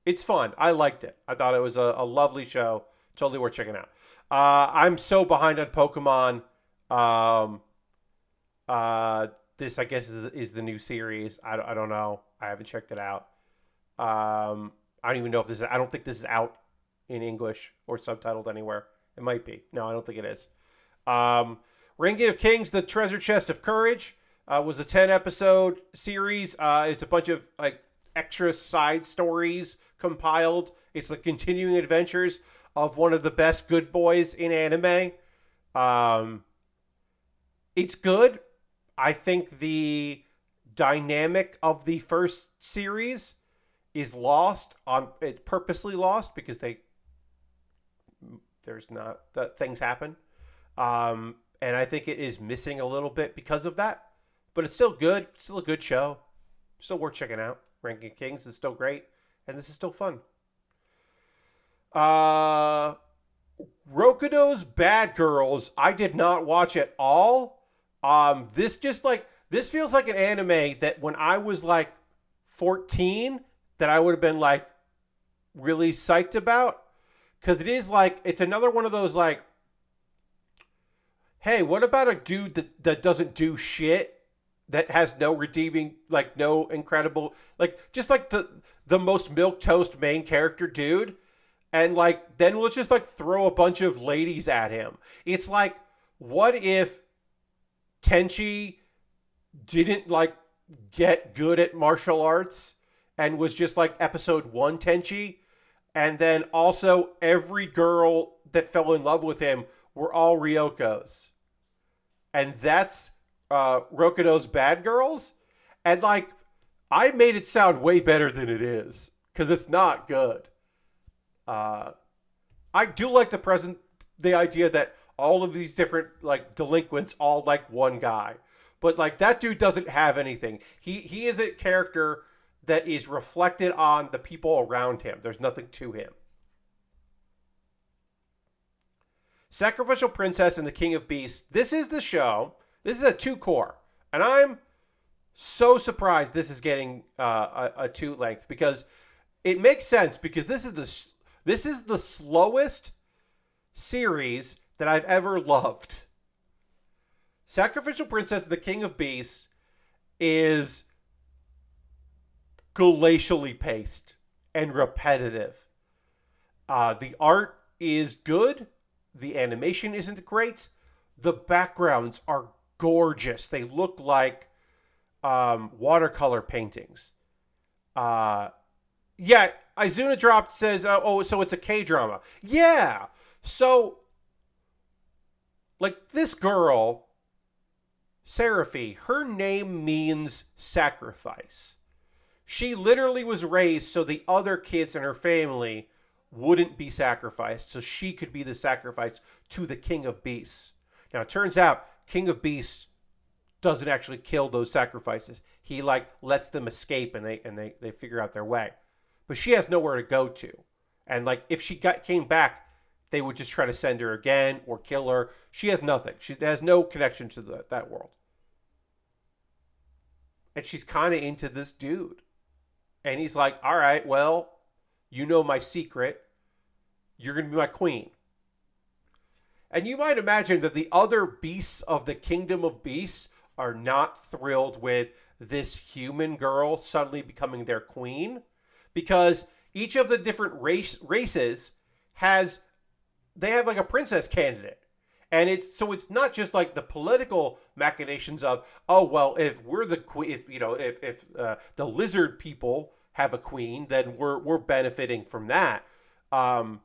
It's fun. I liked it. I thought it was a lovely show. Totally worth checking out. I'm so behind on Pokemon. This, I guess, is the new series. I don't know. I haven't checked it out. I don't even know if I don't think this is out in English or subtitled anywhere. It might be. No, I don't think it is. Ring of Kings, The Treasure Chest of Courage, was a 10-episode series. It's a bunch of like extra side stories compiled. It's like continuing adventures of one of the best good boys in anime. Um, it's good. I think the dynamic of the first series is lost on it, purposely lost because there's not that things happen. And I think it is missing a little bit because of that. But it's still good. It's still a good show. Still worth checking out. Ranking Kings is still great, and this is still fun. Uh, Rokudo's Bad Girls. I did not watch at all. This feels like an anime that when I was like 14, that I would have been like really psyched about, because it is like it's another one of those like, hey, what about a dude that doesn't do shit, that has no redeeming, like no incredible, like just like the most milquetoast main character dude, and like then we'll just like throw a bunch of ladies at him. It's like, what if Tenchi didn't like get good at martial arts and was just like episode 1 Tenchi, and then also every girl that fell in love with him were all Ryokos, and that's Rokudo's Bad Girls. And like, I made it sound way better than it is because it's not good. I do like the idea that all of these different like delinquents all like one guy, but like that dude doesn't have anything. He is a character that is reflected on the people around him. There's nothing to him. Sacrificial Princess and the King of Beasts. This is the show. This is a 2-core, and I'm so surprised this is getting a 2 length, because it makes sense, because this is the slowest series that I've ever loved. Sacrificial Princess and the King of Beasts is glacially paced and repetitive. The art is good. The animation isn't great. The backgrounds are gorgeous. They look like watercolor paintings. Yeah, Izuna Dropped says, oh, so it's a K-drama. Yeah. So, like, this girl, Seraphy, her name means sacrifice. She literally was raised so the other kids in her family wouldn't be sacrificed, so she could be the sacrifice to the King of Beasts. Now, it turns out King of Beasts doesn't actually kill those sacrifices. He like lets them escape, and they figure out their way. But she has nowhere to go to. And like if she came back, they would just try to send her again or kill her. She has nothing. She has no connection to that world. And she's kind of into this dude. And he's like, all right, well, you know my secret. You're going to be my queen. And you might imagine that the other beasts of the Kingdom of Beasts are not thrilled with this human girl suddenly becoming their queen, because each of the different races have like a princess candidate. And it's not just like the political machinations of, oh, well, if we're the queen, if the lizard people have a queen, then we're benefiting from that. And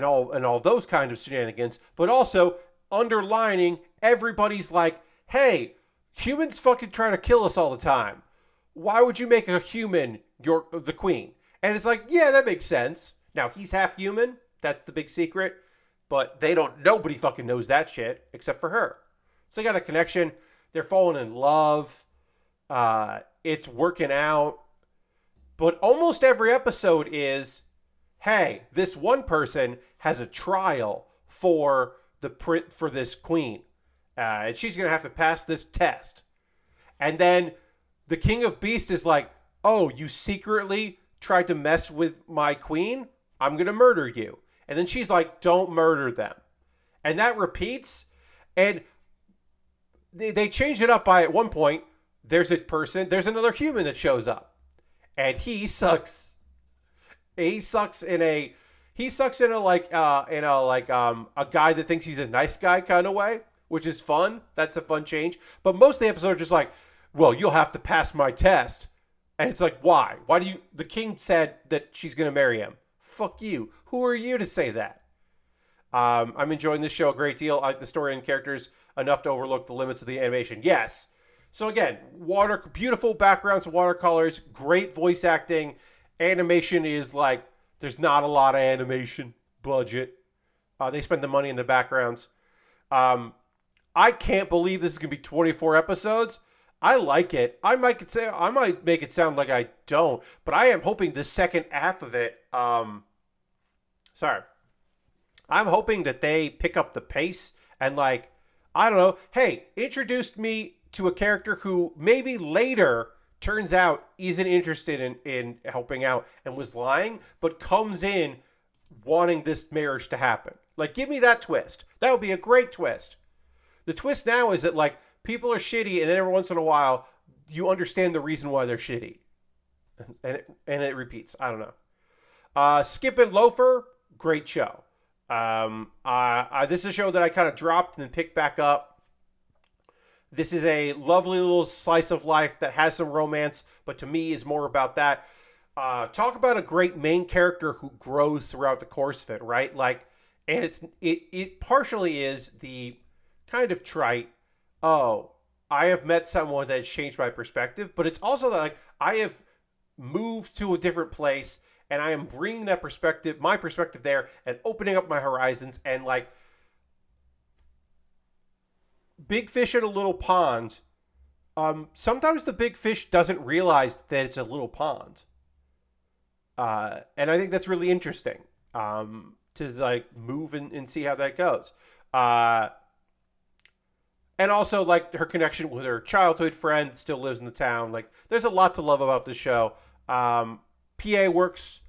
all those kind of shenanigans, but also underlining everybody's like, hey, humans fucking try to kill us all the time. Why would you make a human the queen? And it's like, yeah, that makes sense. Now, he's half human. That's the big secret. But nobody fucking knows that shit except for her. So they got a connection. They're falling in love. It's working out. But almost every episode is, hey, this one person has a trial for this queen. And she's going to have to pass this test. And then the King of Beasts is like, oh, you secretly tried to mess with my queen? I'm going to murder you. And then she's like, don't murder them. And that repeats. And they change it up by, at one point, there's another human that shows up. And he sucks. He sucks in a guy that thinks he's a nice guy kind of way, which is fun. That's a fun change. But most of the episodes are just like, well, you'll have to pass my test. And it's like, why? The king said that she's going to marry him. Fuck you. Who are you to say that? I'm enjoying this show a great deal. I like the story and characters enough to overlook the limits of the animation. Yes. So again, beautiful backgrounds, watercolors, great voice acting. Animation is like there's not a lot of animation budget. They spend the money in the backgrounds. Um, I can't believe this is gonna be 24 episodes. I like it. I might make it sound like I don't, but I am hoping the second half of it. Sorry, I'm hoping that they pick up the pace and like I don't know. Hey, introduced me to a character who maybe later turns out isn't interested in helping out and was lying, but comes in wanting this marriage to happen. Like, give me that twist. That would be a great twist. The twist now is that like people are shitty, and then every once in a while you understand the reason why they're shitty, and it repeats. I don't know. Skip and Loafer, great show. This is a show that I kind of dropped and then picked back up. This is a lovely little slice of life that has some romance, but to me is more about that. Talk about a great main character who grows throughout the course of it, right? Like, and it partially is the kind of trite, oh, I have met someone that has changed my perspective, but it's also that like I have moved to a different place and I am bringing that perspective, my perspective there, and opening up my horizons. And like big fish in a little pond, sometimes the big fish doesn't realize that it's a little pond. And I think that's really interesting to like move and see how that goes. And also like her connection with her childhood friend still lives in the town. Like there's a lot to love about this show. PA Works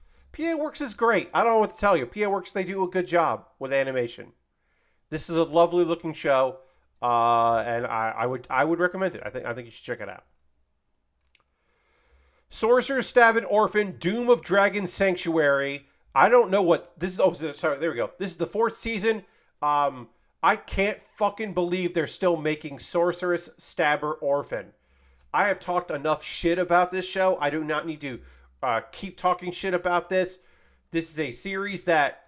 is great. I don't know what to tell you. PA Works, they do a good job with animation. This is a lovely looking show, and I would recommend it. I think you should check it out. Sorcerer, Stab, and Orphan, Doom of Dragon Sanctuary. I don't know what this is. Oh, sorry. There we go. This is the 4th season. I can't fucking believe they're still making Sorceress, Stabber, Orphan. I have talked enough shit about this show. I do not need to keep talking shit about this. This is a series that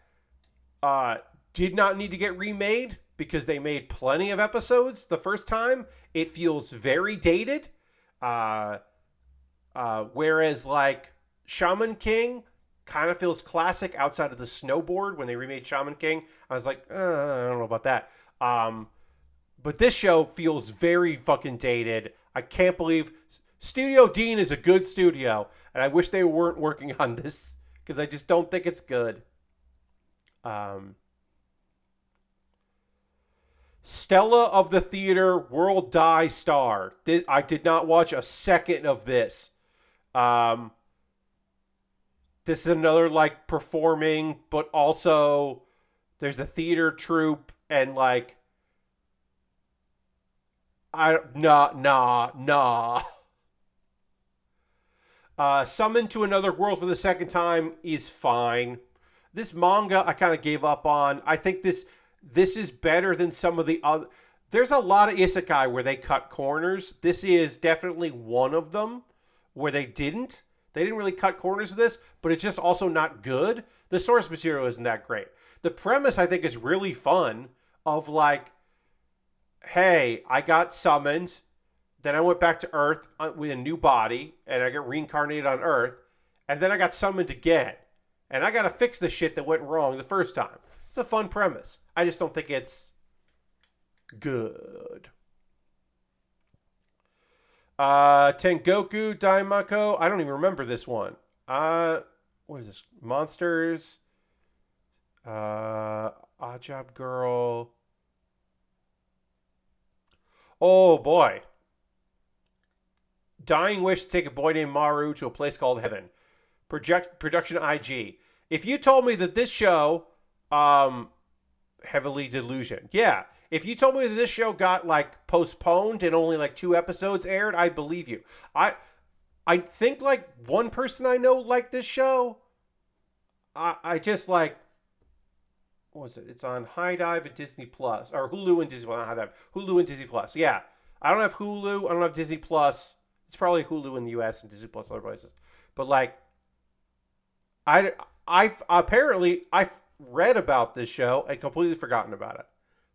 did not need to get remade because they made plenty of episodes the first time. It feels very dated. Whereas like Shaman King kind of feels classic outside of the snowboard when they remade Shaman King. I was like, I don't know about that. But this show feels very fucking dated. I can't believe Studio Dean is a good studio, and I wish they weren't working on this because I just don't think it's good. Stella of the Theater, World Die Star. I did not watch a second of this. This is another like performing, but also there's a theater troupe and like nah. Summoned to Another World for the second time is fine. This manga I kind of gave up on. I think this is better than some of the other. There's a lot of isekai where they cut corners. This is definitely one of them where they didn't. They didn't really cut corners of this, but it's just also not good. The source material isn't that great. The premise, I think, is really fun of like, hey, I got summoned, then I went back to Earth with a new body, and I get reincarnated on Earth, and then I got summoned again. And I got to fix the shit that went wrong the first time. It's a fun premise. I just don't think it's good. Tengoku Daimako. I don't even remember this one. What is this? Monsters. Oddjob Girl. Oh boy. Dying Wish to take a boy named Maru to a place called Heaven. Production IG. If you told me that this show, heavily delusioned. Yeah. If you told me that this show got like postponed and only like 2 episodes aired, I'd believe you. I think like one person I know liked this show. I just like, what was it? It's on High Dive at Disney Plus or Hulu and Disney. Well, not High Dive. Hulu and Disney Plus. Yeah. I don't have Hulu. I don't have Disney Plus. It's probably Hulu in the US and Disney Plus other places. But like, I've read about this show and completely forgotten about it.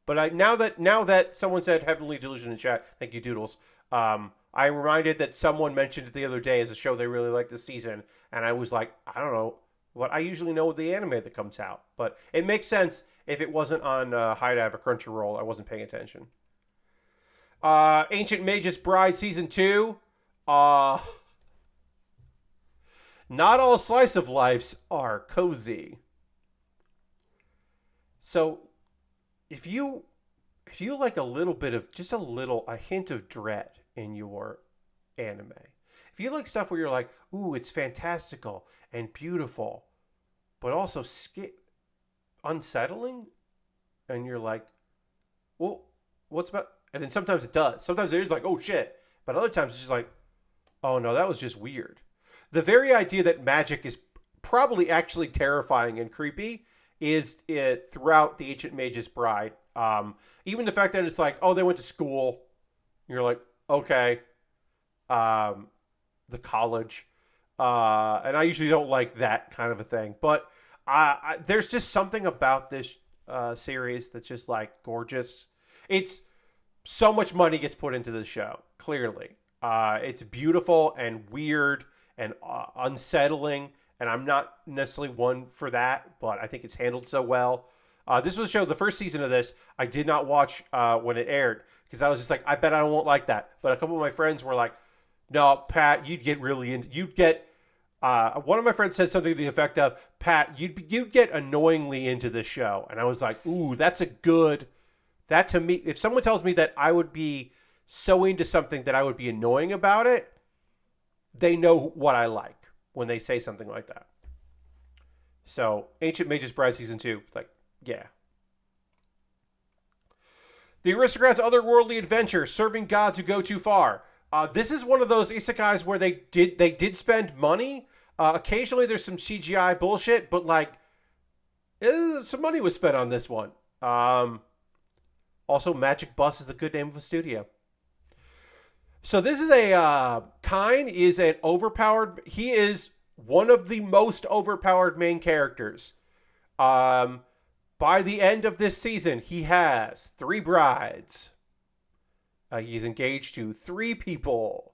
But now that someone said Heavenly Delusion in chat, thank you, Doodles. I'm reminded that someone mentioned it the other day as a show they really like this season, and I was like, I don't know what I usually know the anime that comes out, but it makes sense if it wasn't on High Dive or Crunchyroll. I wasn't paying attention. Ancient Mage's Bride season 2. Uh, Not all slice of lives are cozy. So if you like a little bit of just a hint of dread in your anime, if you like stuff where you're like, ooh, it's fantastical and beautiful, but also unsettling, and you're like, well, what's about? And then sometimes it does. Sometimes it is like, oh shit, but other times it's just like, oh no, that was just weird. The very idea that magic is probably actually terrifying and creepy is throughout the Ancient Mage's Bride. Even the fact that it's like, oh, they went to school. You're like, okay. The college. And I usually don't like that kind of a thing. But there's just something about this series that's just like gorgeous. It's so much money gets put into this show, clearly. It's beautiful and weird and unsettling, and I'm not necessarily one for that, but I think it's handled so well. This was a show, the first season of this, I did not watch when it aired, because I was just like, I bet I won't like that. But a couple of my friends were like, no, Pat, you'd get really into, one of my friends said something to the effect of, Pat, you'd get annoyingly into this show. And I was like, ooh, that to me, if someone tells me that I would be so into something that I would be annoying about it, they know what I like when they say something like that. So, Ancient Mage's Bride Season 2, like, yeah. The Aristocrats' Otherworldly Adventure, Serving Gods Who Go Too Far. This is one of those isekais where they did spend money. Occasionally there's some CGI bullshit, but like, some money was spent on this one. Also, Magic Bus is a good name of a studio. So this is Kine is an overpowered, he is one of the most overpowered main characters. By the end of this season, he has 3 brides. He's engaged to 3 people.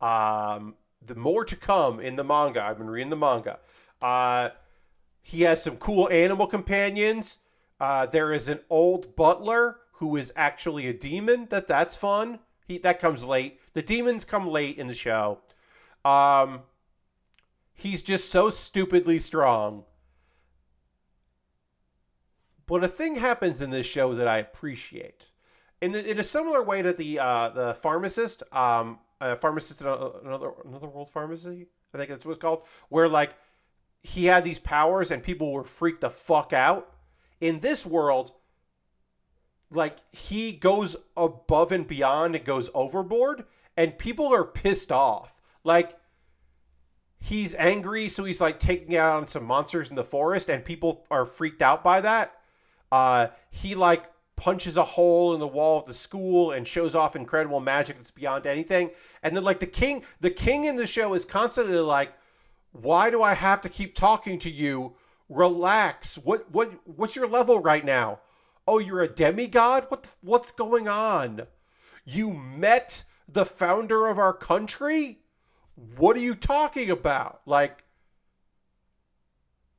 The more to come in the manga. I've been reading the manga. He has some cool animal companions. There is an old butler who is actually a demon. That's fun. That comes late. The demons come late in the show. He's just so stupidly strong. But a thing happens in this show that I appreciate. In a similar way to the pharmacist, pharmacist in another world pharmacy, I think that's what it's called, where like he had these powers and people were freaked the fuck out. In this world, like he goes above and beyond and goes overboard, and people are pissed off. Like he's angry, so he's like taking out on some monsters in the forest, and people are freaked out by that. He like punches a hole in the wall of the school and shows off incredible magic that's beyond anything. And then like the king in the show is constantly like, why do I have to keep talking to you? Relax. What's your level right now? Oh, you're a demigod? What's going on? You met the founder of our country? What are you talking about? Like,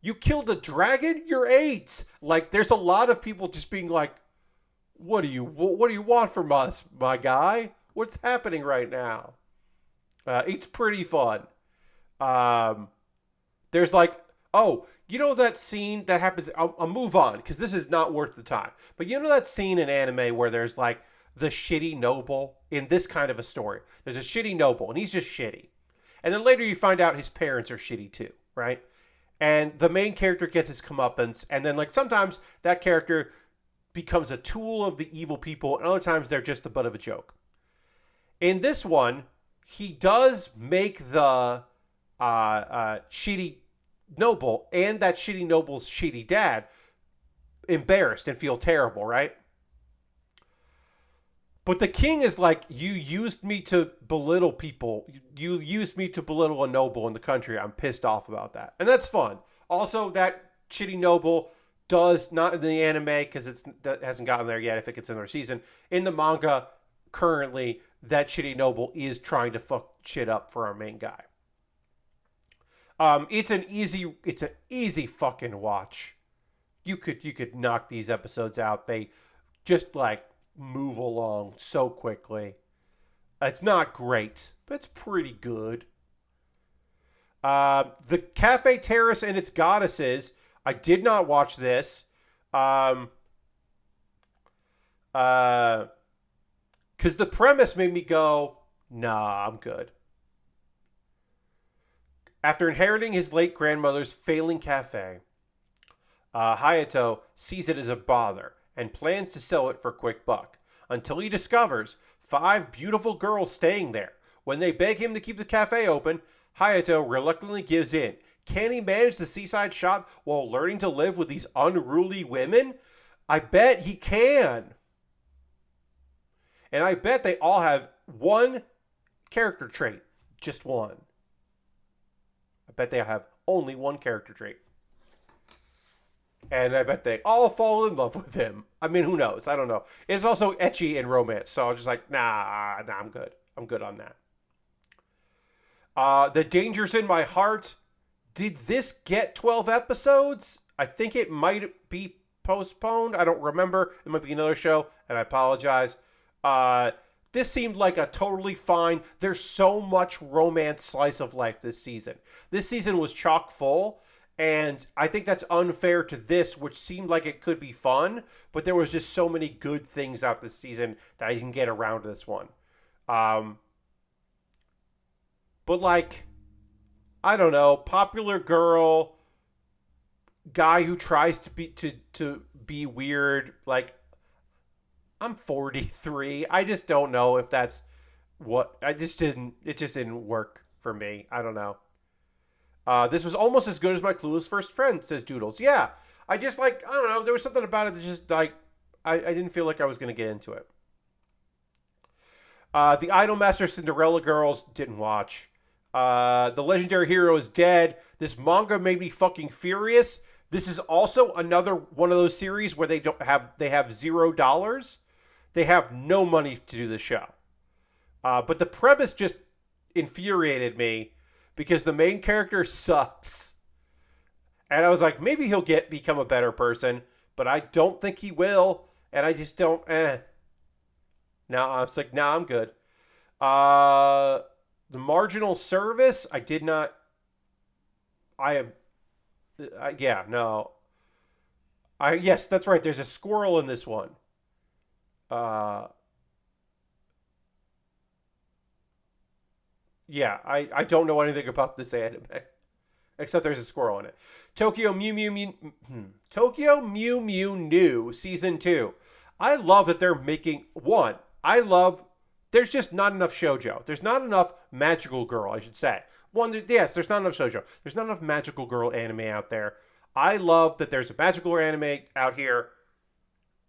you killed a dragon? You're 8. Like, there's a lot of people just being like, what do you want from us, my guy? What's happening right now? It's pretty fun. There's like, oh, you know that scene that happens, I'll move on because this is not worth the time. But you know that scene in anime where there's like the shitty noble in this kind of a story? There's a shitty noble and he's just shitty. And then later you find out his parents are shitty too, right? And the main character gets his comeuppance, and then like sometimes that character becomes a tool of the evil people, and other times they're just the butt of a joke. In this one, he does make the shitty noble and that shitty noble's shitty dad embarrassed and feel terrible, right? But the king is like, you used me to belittle people. You used me to belittle a noble in the country. I'm pissed off about that. And that's fun. Also, that Shitty Noble does not in the anime because that hasn't gotten there yet. If it gets another season in the manga, currently that Shitty Noble is trying to fuck shit up for our main guy. It's an easy fucking watch. You could knock these episodes out. They just like move along so quickly. It's not great, but it's pretty good. The Cafe Terrace and its goddesses. I did not watch this. Because the premise made me go, nah, I'm good. After inheriting his late grandmother's failing cafe, Hayato sees it as a bother and plans to sell it for a quick buck until he discovers 5 beautiful girls staying there. When they beg him to keep the cafe open, Hayato reluctantly gives in. Can he manage the seaside shop while learning to live with these unruly women? I bet he can. And I bet they all have one character trait. Just one. I bet they have only one character trait. And I bet they all fall in love with him. I mean, who knows? I don't know. It's also ecchi and romance. So I'm just like, nah, I'm good. I'm good on that. The Dangers in My Heart. Did this get 12 episodes? I think it might be postponed. I don't remember. It might be another show, and I apologize. This seemed like a totally fine. There's so much romance slice of life this season. This season was chock full, and I think that's unfair to this, which seemed like it could be fun, but there was just so many good things out this season that I didn't get around to this one. But like, I don't know, popular girl, guy who tries to be weird, like, I'm 43. I just don't know if that's what it just didn't work for me. I don't know. This was almost as good as My Clueless First Friend, says Doodles. Yeah. I just like, I don't know, there was something about it that just like I didn't feel like I was gonna get into it. The Idolmaster Cinderella Girls, didn't watch. The Legendary Hero is dead. This manga made me fucking furious. This is also another one of those series where they have $0. They have no money to do the show. But the premise just infuriated me because the main character sucks. And I was like, maybe he'll become a better person, but I don't think he will. And I just don't, Now I was like, nah, I'm good. The Marginal Service, I did not, yeah, no. Yes, that's right. There's a squirrel in this one. Yeah, I don't know anything about this anime except there's a squirrel in it. Tokyo Mew Mew New Season 2. I love that they're making one. There's just not enough shoujo. There's not enough magical girl, I should say. Yes, there's not enough shoujo. There's not enough magical girl anime out there. I love that there's a magical anime out here,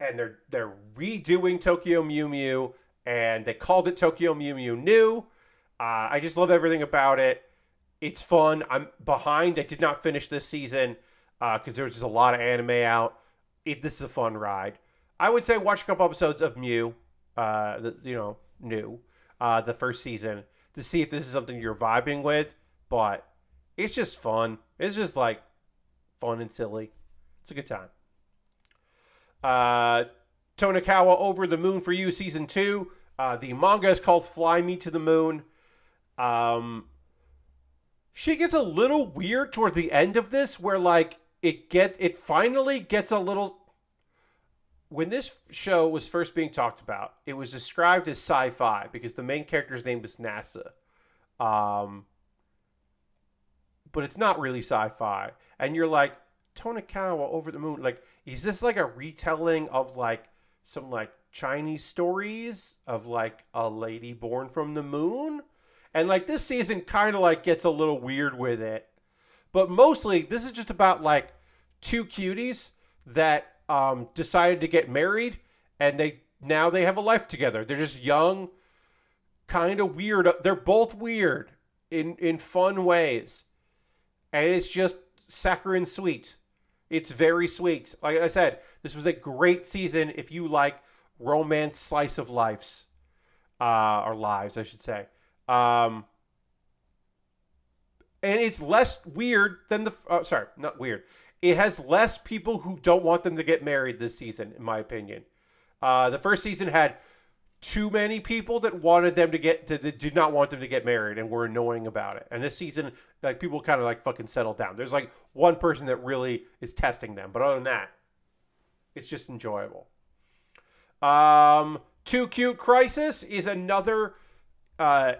and they're redoing Tokyo Mew Mew, and they called it Tokyo Mew Mew New. I just love everything about it. It's fun. I'm behind. I did not finish this season because there was just a lot of anime out. This is a fun ride. I would say watch a couple episodes of Mew, New, the first season to see if this is something you're vibing with. But it's just fun. It's just like fun and silly. It's a good time. Tonikawa Over the Moon for You Season 2. The manga is called Fly Me to the Moon. She gets a little weird toward the end of this where like it finally gets a little. When this show was first being talked about, it was described as sci-fi because the main character's name is NASA. But it's not really sci-fi. And you're like, Tonikawa Over the Moon, like, is this like a retelling of like some like Chinese stories of like a lady born from the moon? And like this season kind of like gets a little weird with it. But mostly this is just about like two cuties that decided to get married, and they have a life together. They're just young, kind of weird. They're both weird in fun ways. And it's just saccharine sweet. It's very sweet. Like I said, this was a great season if you like romance slice of lives, or lives, I should say. Um, and it's less weird than the. Sorry, not weird. It has less people who don't want them to get married this season, in my opinion. The first season had too many people that wanted them to get to that did not want them to get married and were annoying about it. And this season, like people kind of like fucking settled down. There's like one person that really is testing them, but other than that, it's just enjoyable. Too Cute Crisis is another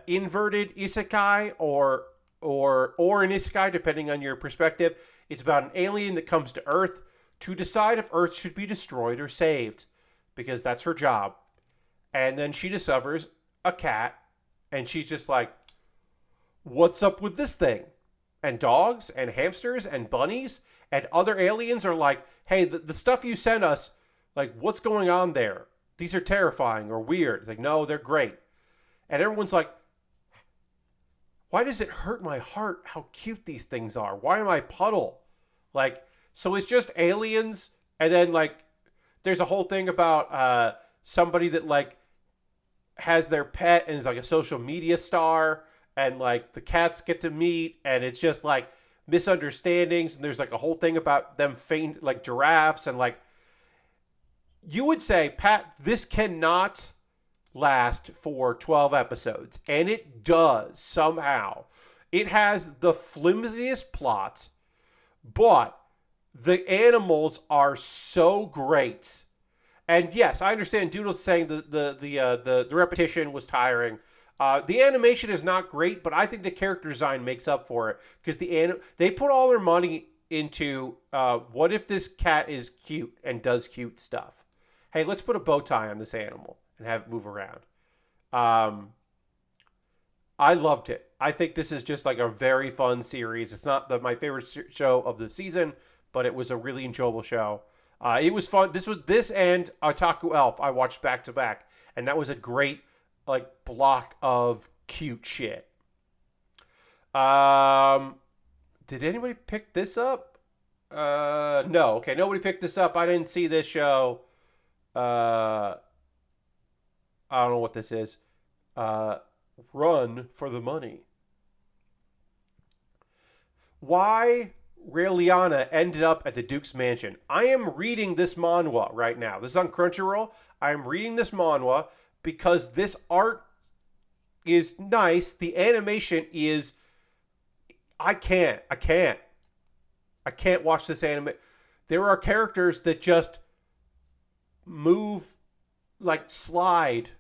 inverted isekai or an isekai depending on your perspective. It's about an alien that comes to Earth to decide if Earth should be destroyed or saved because that's her job. And then she discovers a cat and she's just like, what's up with this thing? And dogs and hamsters and bunnies and other aliens are like, hey, the stuff you sent us, like, what's going on there? These are terrifying or weird. It's like, no, they're great. And everyone's like, why does it hurt my heart how cute these things are? Why am I puddle? Like, so it's just aliens. And then, like, there's a whole thing about somebody that, like, has their pet and is, like, a social media star. And, like, the cats get to meet. And it's just, like, misunderstandings. And there's, like, a whole thing about them faint, like, giraffes. And, like, you would say, Pat, this cannot last for 12 episodes. And it does somehow. It has the flimsiest plot, but the animals are so great. And yes, I understand Doodle's saying the repetition was tiring. The animation is not great, but I think the character design makes up for it because they put all their money into what if this cat is cute and does cute stuff. Hey, let's put a bow tie on this animal and have it move around. I loved it. I think this is just like a very fun series. It's not my favorite show of the season, but it was a really enjoyable show. It was fun. This and Otaku Elf I watched back to back, and that was a great like block of cute shit. Did anybody pick this up? No. Okay, nobody picked this up. I didn't see this show. I don't know what this is. Run for the money. Why Raeliana ended up at the Duke's mansion. I am reading this manhwa right now. This is on Crunchyroll. I am reading this manhwa because this art is nice. The animation is... I can't watch this anime. There are characters that just move, like slide.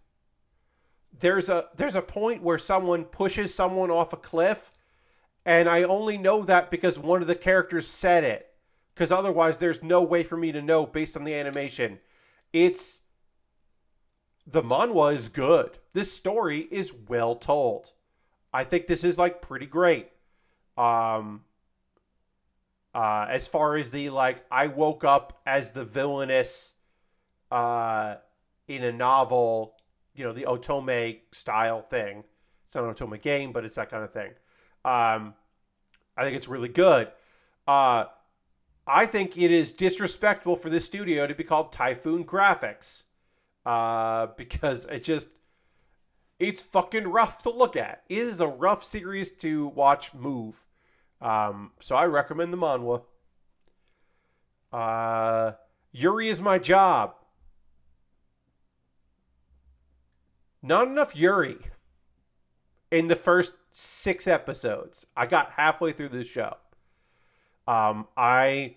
There's a point where someone pushes someone off a cliff, and I only know that because one of the characters said it. Because otherwise, there's no way for me to know based on the animation. The manhwa is good. This story is well told. I think this is like pretty great. As far as the like, I woke up as the villainess in a novel, you know, the Otome style thing. It's not an Otome game, but it's that kind of thing. I think it's really good. I think it is disrespectful for this studio to be called Typhoon Graphics. Because it's fucking rough to look at. It is a rough series to watch move. So I recommend the manhwa. Yuri is my job. Not enough Yuri in the first 6 episodes. I got halfway through this show. I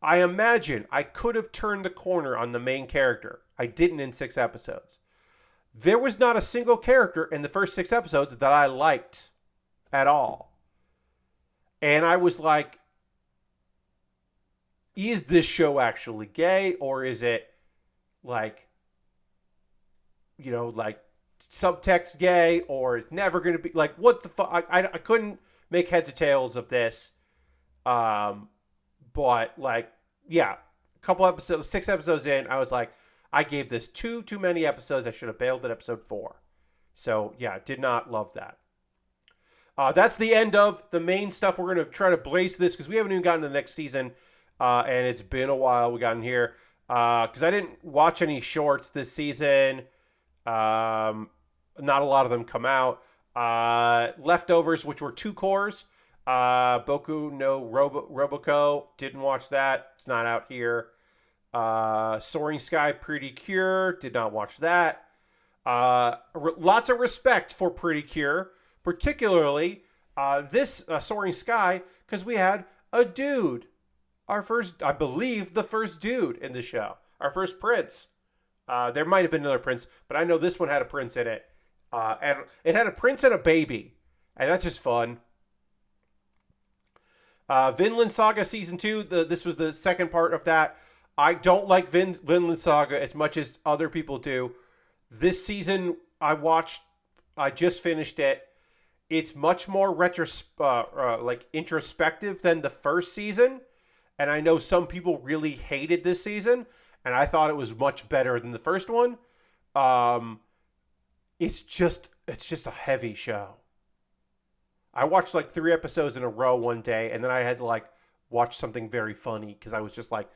imagine I could have turned the corner on the main character. I didn't in 6 episodes. There was not a single character in the first 6 episodes that I liked at all. And I was like, is this show actually gay? Or is it like, you know, like subtext gay? Or it's never going to be like, what the fuck? I couldn't make heads or tails of this. But like, yeah, a couple episodes, 6 episodes in, I was like, I gave this too many episodes. I should have bailed at episode 4. So yeah, did not love that. That's the end of the main stuff. We're going to try to blaze this because we haven't even gotten to the next season, and it's been a while we got in here. Because I didn't watch any shorts this season. Not a lot of them come out. Leftovers, which were two cores. Boku no Roboco, didn't watch that. It's not out here. Soaring Sky, Pretty Cure, did not watch that. Lots of respect for Pretty Cure, particularly this Soaring Sky, because we had a dude. Our first, I believe, the first dude in the show. Our first prince. There might have been another prince, but I know this one had a prince in it. And it had a prince and a baby. And that's just fun. Vinland Saga Season 2, this was the second part of that. I don't like Vinland Saga as much as other people do. This season, I just finished it. It's much more introspective than the first season. And I know some people really hated this season, and I thought it was much better than the first one. It's just a heavy show. I watched like 3 episodes in a row one day, and then I had to like watch something very funny because I was just like,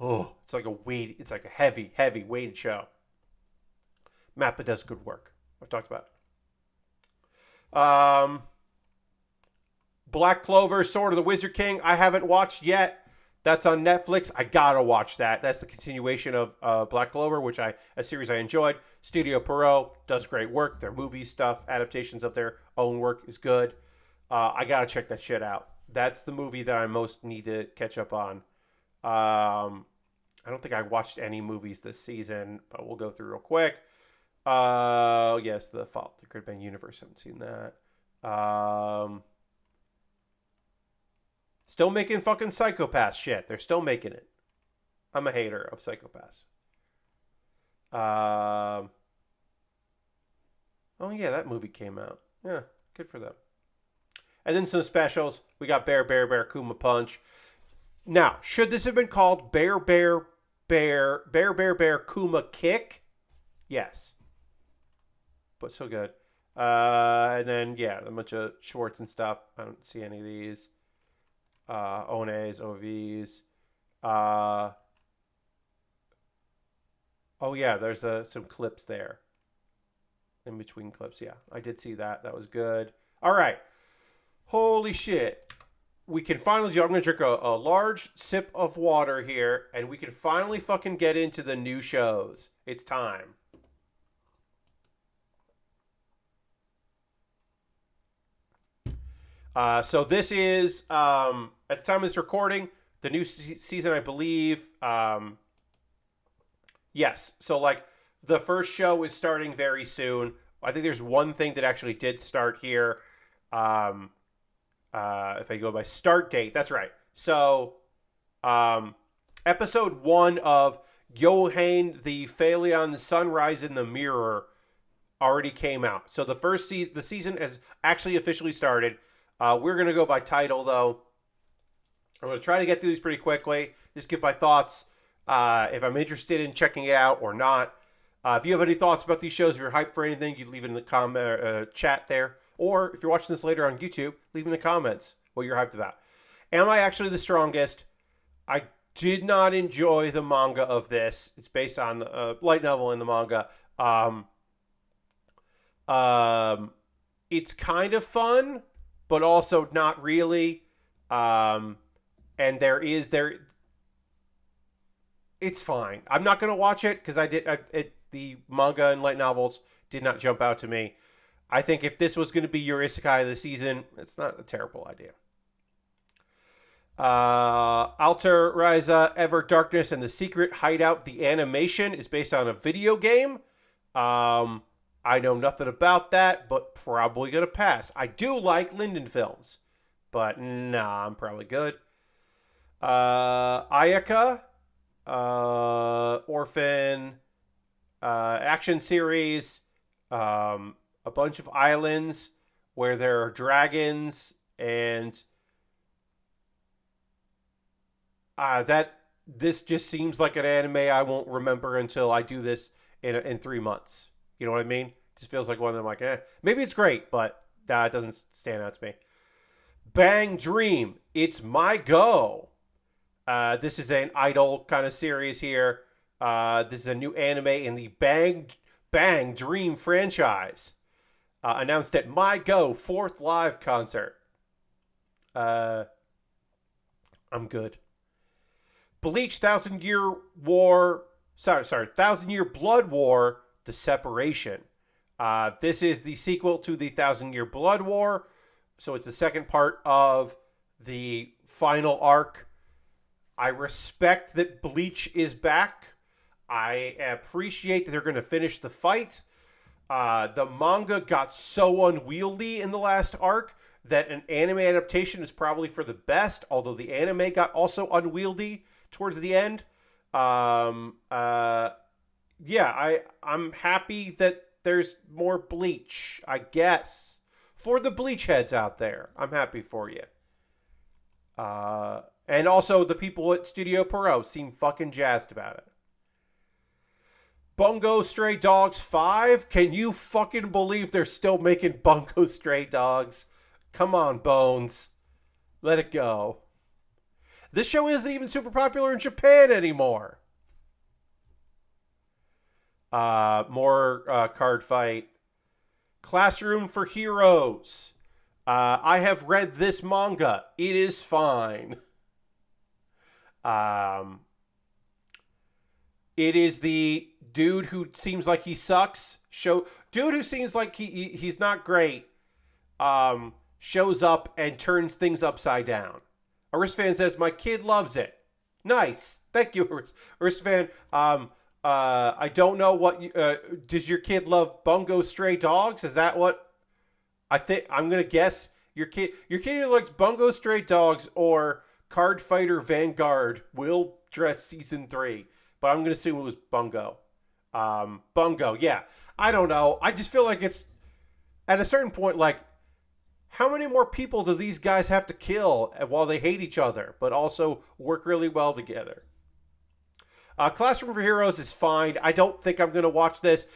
oh, it's like a heavy weighted show. Mappa does good work. I've talked about it. Black Clover, Sword of the Wizard King. I haven't watched yet. That's on Netflix. I gotta watch that. That's the continuation of Black Clover, which a series I enjoyed. Studio Perot does great work. Their movie stuff, adaptations of their own work is good. I gotta check that shit out. That's the movie that I most need to catch up on. I don't think I watched any movies this season, but we'll go through real quick. Yes, The Fault, the Great Bang Universe. I haven't seen that. Still making fucking Psycho-Pass shit. They're still making it. I'm a hater of Psycho-Pass. Oh yeah, that movie came out. Yeah, good for them. And then some specials. We got Baer, Kuma Punch. Now, should this have been called Baer, Kuma Kick? Yes. But so good. And then, yeah, a bunch of shorts and stuff. I don't see any of these. Ones, OVs. Oh, yeah, there's some clips there. In between clips, yeah. I did see that. That was good. All right. Holy shit. We can finally do... I'm going to drink a large sip of water here, and we can finally fucking get into the new shows. It's time. So this is, at the time of this recording, the new season, I believe. Yes. So, like, the first show is starting very soon. I think there's one thing that actually did start here. If I go by start date, that's right. So, episode 1 of Yohane, the Phaleon Sunrise in the Mirror already came out. So the first the season has actually officially started. We're going to go by title, though. I'm going to try to get through these pretty quickly. Just give my thoughts if I'm interested in checking it out or not. If you have any thoughts about these shows, if you're hyped for anything, you leave it in the chat there. Or if you're watching this later on YouTube, leave in the comments what you're hyped about. Am I actually the strongest? I did not enjoy the manga of this. It's based on the light novel in the manga. It's kind of fun, but also not really. And it's fine. I'm not going to watch it because the manga and light novels did not jump out to me. I think if this was going to be your isekai of the season, it's not a terrible idea. Alter Ryza, Ever Darkness, and the Secret Hideout. The animation is based on a video game. I know nothing about that, but probably going to pass. I do like Linden Films, but nah, I'm probably good. Ayaka, Orphan, action series, a bunch of islands where there are dragons, and this just seems like an anime I won't remember until I do this in 3 months. You know what I mean? It just feels like one of them, like, maybe it's great, but It doesn't stand out to me. Bang Dream, it's my go. This is an idol kind of series here. This is a new anime in the Bang Dream franchise. Announced at My Go fourth live concert. Uh, I'm good. Bleach Thousand Year War. Thousand Year Blood War. The Separation. This is the sequel to the Thousand Year Blood War. So it's the second part of the final arc. I respect that Bleach is back. I appreciate that they're going to finish the fight. The manga got so unwieldy in the last arc that an anime adaptation is probably for the best, although the anime got also unwieldy towards the end. I'm happy that there's more Bleach, I guess. For the Bleach heads out there, I'm happy for you. And also the people at Studio Pierrot seem fucking jazzed about it. Bungo Stray Dogs 5? Can you fucking believe they're still making Bungo Stray Dogs? Come on, Bones. Let it go. This show isn't even super popular in Japan anymore. More card fight. Classroom for Heroes. I have read this manga. It is fine. It is the dude who seems like he sucks. Dude who seems like he's not great. Shows up and turns things upside down. Aristfan says, my kid loves it. Nice. Thank you, Aristfan. I don't know what... does your kid love Bungo Stray Dogs? Is that what... I'm going to guess your kid either likes Bungo Stray Dogs or Card Fighter Vanguard Will Dress Season 3. But I'm going to assume it was Bungo. Bungo, yeah. I don't know. I just feel like it's... At a certain point, like... How many more people do these guys have to kill while they hate each other, but also work really well together? Classroom for Heroes is fine. I don't think I'm going to watch this.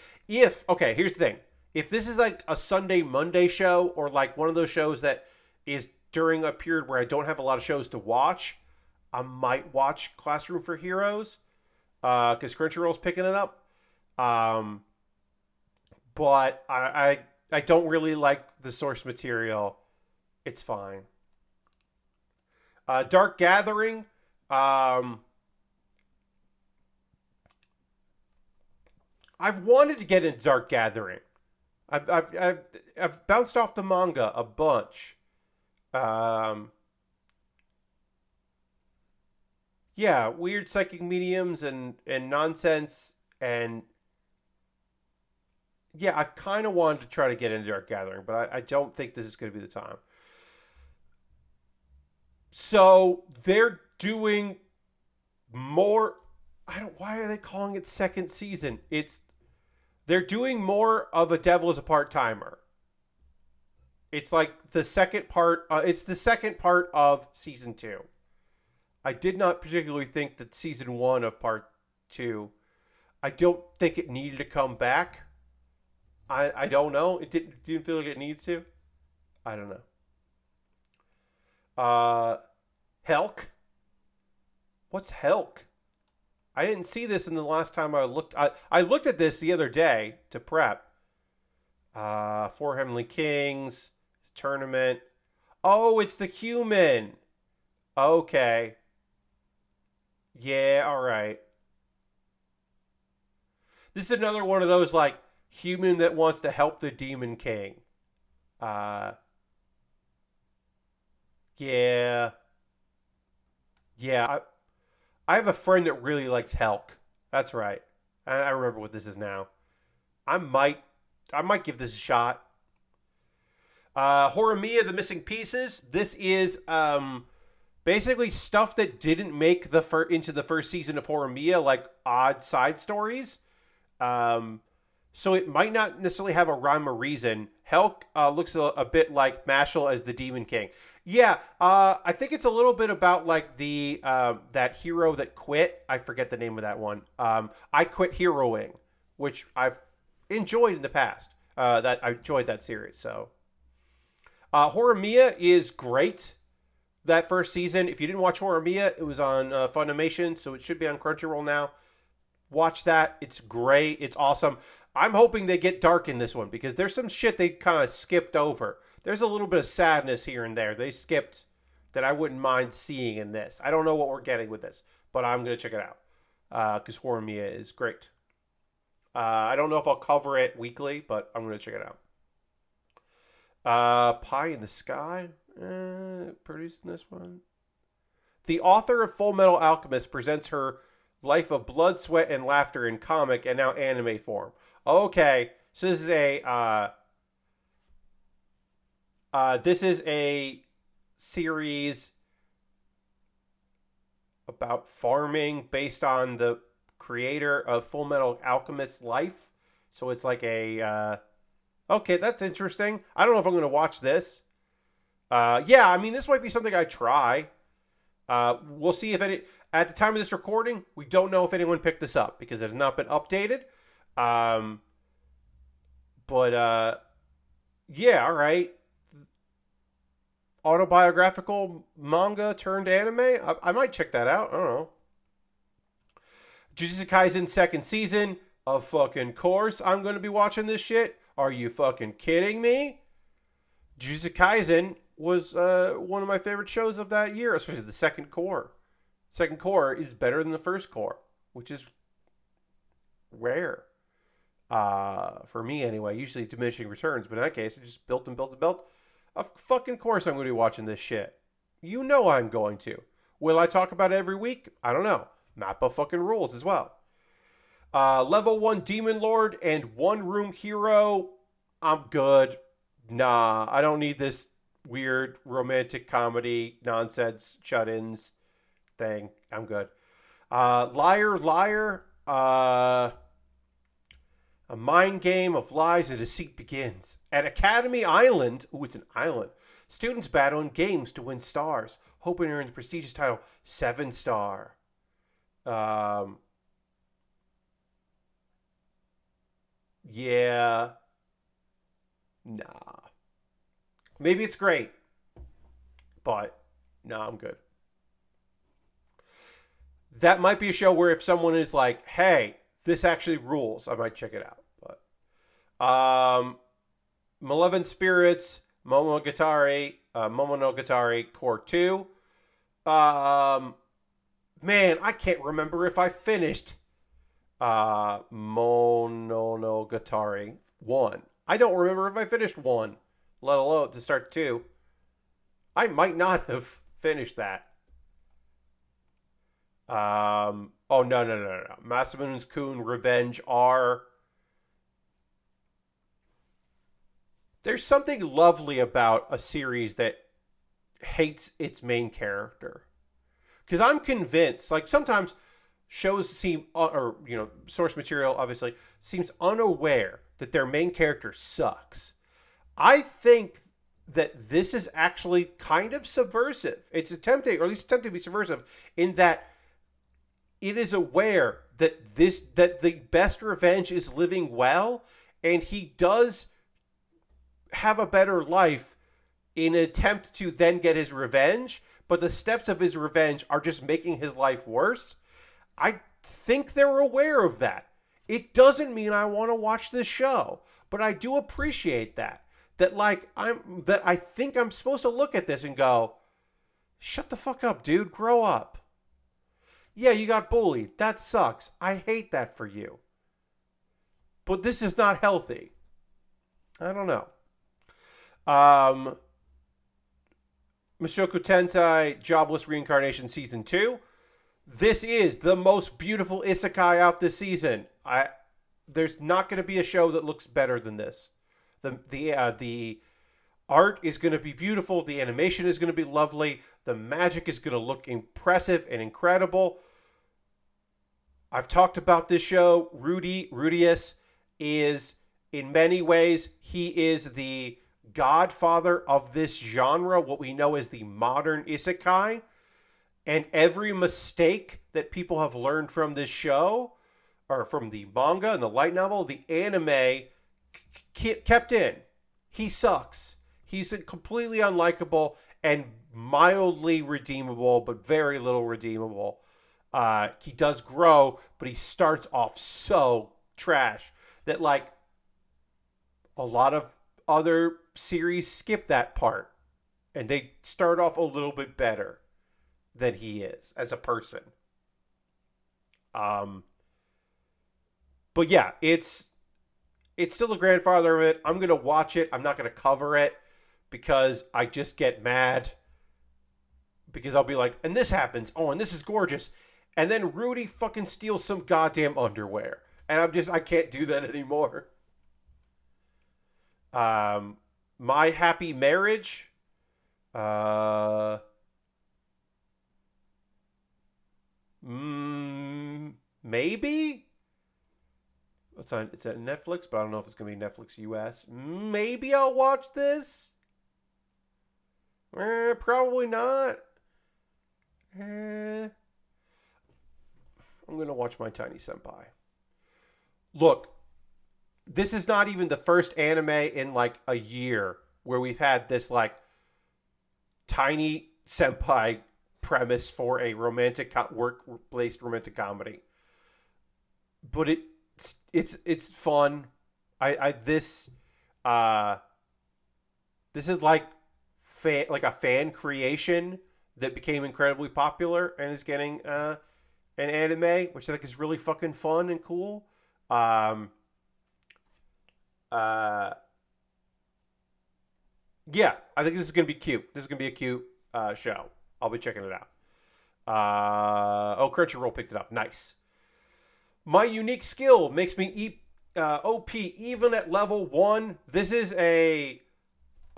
Okay, here's the thing. If this is like a Sunday, Monday show, or like one of those shows that is during a period where I don't have a lot of shows to watch, I might watch Classroom for Heroes, because Crunchyroll's picking it up. But I don't really like the source material. It's fine. Dark Gathering. I've wanted to get into Dark Gathering. I've bounced off the manga a bunch. Yeah, weird psychic mediums and nonsense, and yeah, I've kind of wanted to try to get into Dark Gathering, but I don't think this is going to be the time. So they're doing more. Why are they calling it second season? They're doing more of A Devil is a Part-Timer. It's like the second part. It's the second part of season 2. I did not particularly think that season 1 of part 2. I don't think it needed to come back. I don't know. It didn't feel like it needs to. I don't know. Helk. What's Helk? I didn't see this in the last time I looked. I looked at this the other day to prep. Four Heavenly Kings. Tournament. Oh, it's the human. Okay. Yeah, alright. This is another one of those, like, human that wants to help the Demon King. Yeah. Yeah, I have a friend that really likes Helk. That's right. I remember what this is now. I might give this a shot. Horimiya, The Missing Pieces. This is basically stuff that didn't make into the first season of Horimiya, like odd side stories. So it might not necessarily have a rhyme or reason. Helk looks a bit like Mashal as the Demon King. Yeah, I think it's a little bit about like the that hero that quit. I forget the name of that one. I Quit Heroing, which I've enjoyed in the past. That I enjoyed that series. So Horimiya is great. That first season, if you didn't watch Horimiya, it was on Funimation, so it should be on Crunchyroll now. Watch that. It's great. It's awesome. I'm hoping they get dark in this one because there's some shit they kind of skipped over. There's a little bit of sadness here and there. They skipped that I wouldn't mind seeing in this. I don't know what we're getting with this, but I'm going to check it out because Horimiya is great. I don't know if I'll cover it weekly, but I'm going to check it out. Pie in the Sky, producing this one. The author of Full Metal Alchemist presents her life of blood, sweat, and laughter in comic and now anime form. Okay, so this is a series about farming based on the creator of Full Metal Alchemist's life. So it's like a okay, that's interesting. I don't know if I'm going to watch this. Yeah, I mean, this might be something I try. We'll see if any. At the time of this recording, we don't know if anyone picked this up because it has not been updated. But yeah, all right. Autobiographical manga turned anime. I might check that out. I don't know. Jujutsu Kaisen second season. Of fucking course, I'm going to be watching this shit. Are you fucking kidding me? Jujutsu Kaisen was one of my favorite shows of that year, especially the second core. Second core is better than the first core, which is rare. For me anyway, usually diminishing returns, but in that case, I just built and built and built. Of fucking course I'm going to be watching this shit. You know I'm going to. Will I talk about it every week? I don't know. Mappa fucking rules as well. Level 1 Demon Lord and One Room Hero. I'm good. Nah, I don't need this weird romantic comedy nonsense shut-ins thing. I'm good. Liar, Liar. A mind game of lies and deceit begins. At Academy Island, ooh, it's an island, students battle in games to win stars, hoping to earn the prestigious title 7-star. Yeah. Nah. Maybe it's great, but nah, I'm good. That might be a show where if someone is like, hey, this actually rules, I might check it out. But Malevolent Spirits, Momonogatari Core 2. Man, I can't remember if I finished Mononogatari 1. I don't remember if I finished 1, let alone to start 2. I might not have finished that. Oh, no. Masamune's Kun Revenge R. There's something lovely about a series that hates its main character. Because I'm convinced, like sometimes shows seem, or, you know, source material obviously seems unaware that their main character sucks. I think that this is actually kind of subversive. It's attempting, or at least attempting to be subversive, in that it is aware that that the best revenge is living well, and he does have a better life in an attempt to then get his revenge, but the steps of his revenge are just making his life worse. I think they're aware of that. It doesn't mean I want to watch this show, but I do appreciate that. That I think I'm supposed to look at this and go, shut the fuck up, dude. Grow up. Yeah, you got bullied. That sucks. I hate that for you. But this is not healthy. I don't know. Mushoku Tensei Jobless Reincarnation Season 2. This is the most beautiful isekai out this season. There's not going to be a show that looks better than this. The art is going to be beautiful. The animation is going to be lovely. The magic is going to look impressive and incredible. I've talked about this show. Rudius is, in many ways, he is the godfather of this genre, what we know as the modern isekai. And every mistake that people have learned from this show, or from the manga and the light novel, the anime kept in. He sucks. He's completely unlikable and mildly redeemable, but very little redeemable. He does grow, but he starts off so trash that like a lot of other series skip that part and they start off a little bit better than he is as a person. Um, but yeah, it's still the grandfather of it. I'm gonna watch it. I'm not gonna cover it because I just get mad because I'll be like, and this happens. Oh, and this is gorgeous. And then Rudy fucking steals some goddamn underwear. And I can't do that anymore. Um, My Happy Marriage. Uh, Maybe? It's at Netflix, but I don't know if it's going to be Netflix US. Maybe I'll watch this. Probably not. I'm going to watch My Tiny Senpai. Look, this is not even the first anime in like a year where we've had this like tiny senpai premise for a romantic work-based romantic comedy. But it's fun. I this is like like a fan creation that became incredibly popular and is getting an anime, which I think is really fucking fun and cool. Um, uh, yeah, I think this is gonna be cute. This is gonna be a cute show. I'll be checking it out. Crunchyroll picked it up. Nice. My unique skill makes me eat OP even at level 1. This is a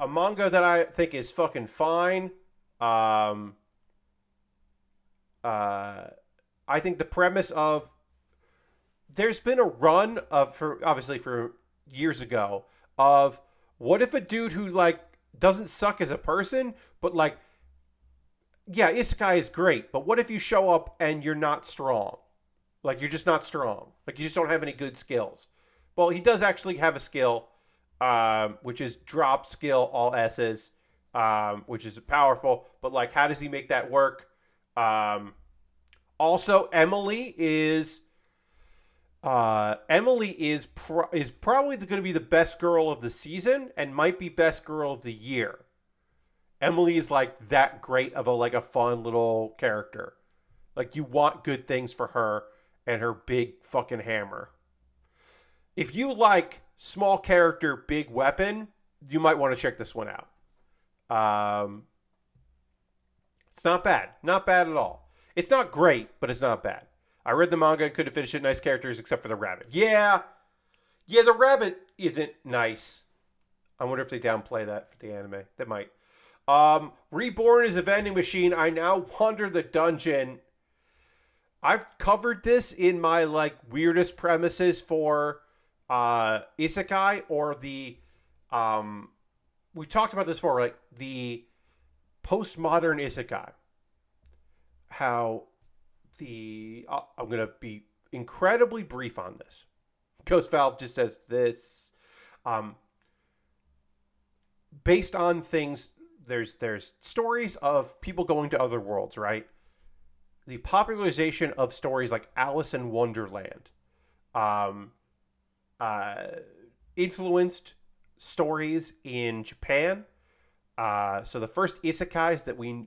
manga that I think is fucking fine. Um, I think the premise of there's been a run of for years ago of what if a dude who like doesn't suck as a person, but like yeah, isekai is great, but what if you show up and you're not strong? Like you're just not strong. Like you just don't have any good skills. Well, he does actually have a skill, which is drop skill all S's, which is powerful. But like, how does he make that work? Also, Emily is probably going to be the best girl of the season and might be best girl of the year. Emily is like that great of a fun little character. Like you want good things for her and her big fucking hammer. If you like small character, big weapon, you might want to check this one out. It's not bad. Not bad at all. It's not great, but it's not bad. I read the manga and couldn't finish it. Nice characters except for the rabbit. Yeah. Yeah, the rabbit isn't nice. I wonder if they downplay that for the anime. They might. Reborn is a vending machine. I now wander the dungeon. I've covered this in my like weirdest premises for isekai or the we talked about this before, like the postmodern isekai. How I'm going to be incredibly brief on this. Ghost Valve just says this based on things there's stories of people going to other worlds, right? The popularization of stories like Alice in Wonderland influenced stories in Japan. So the first isekais that we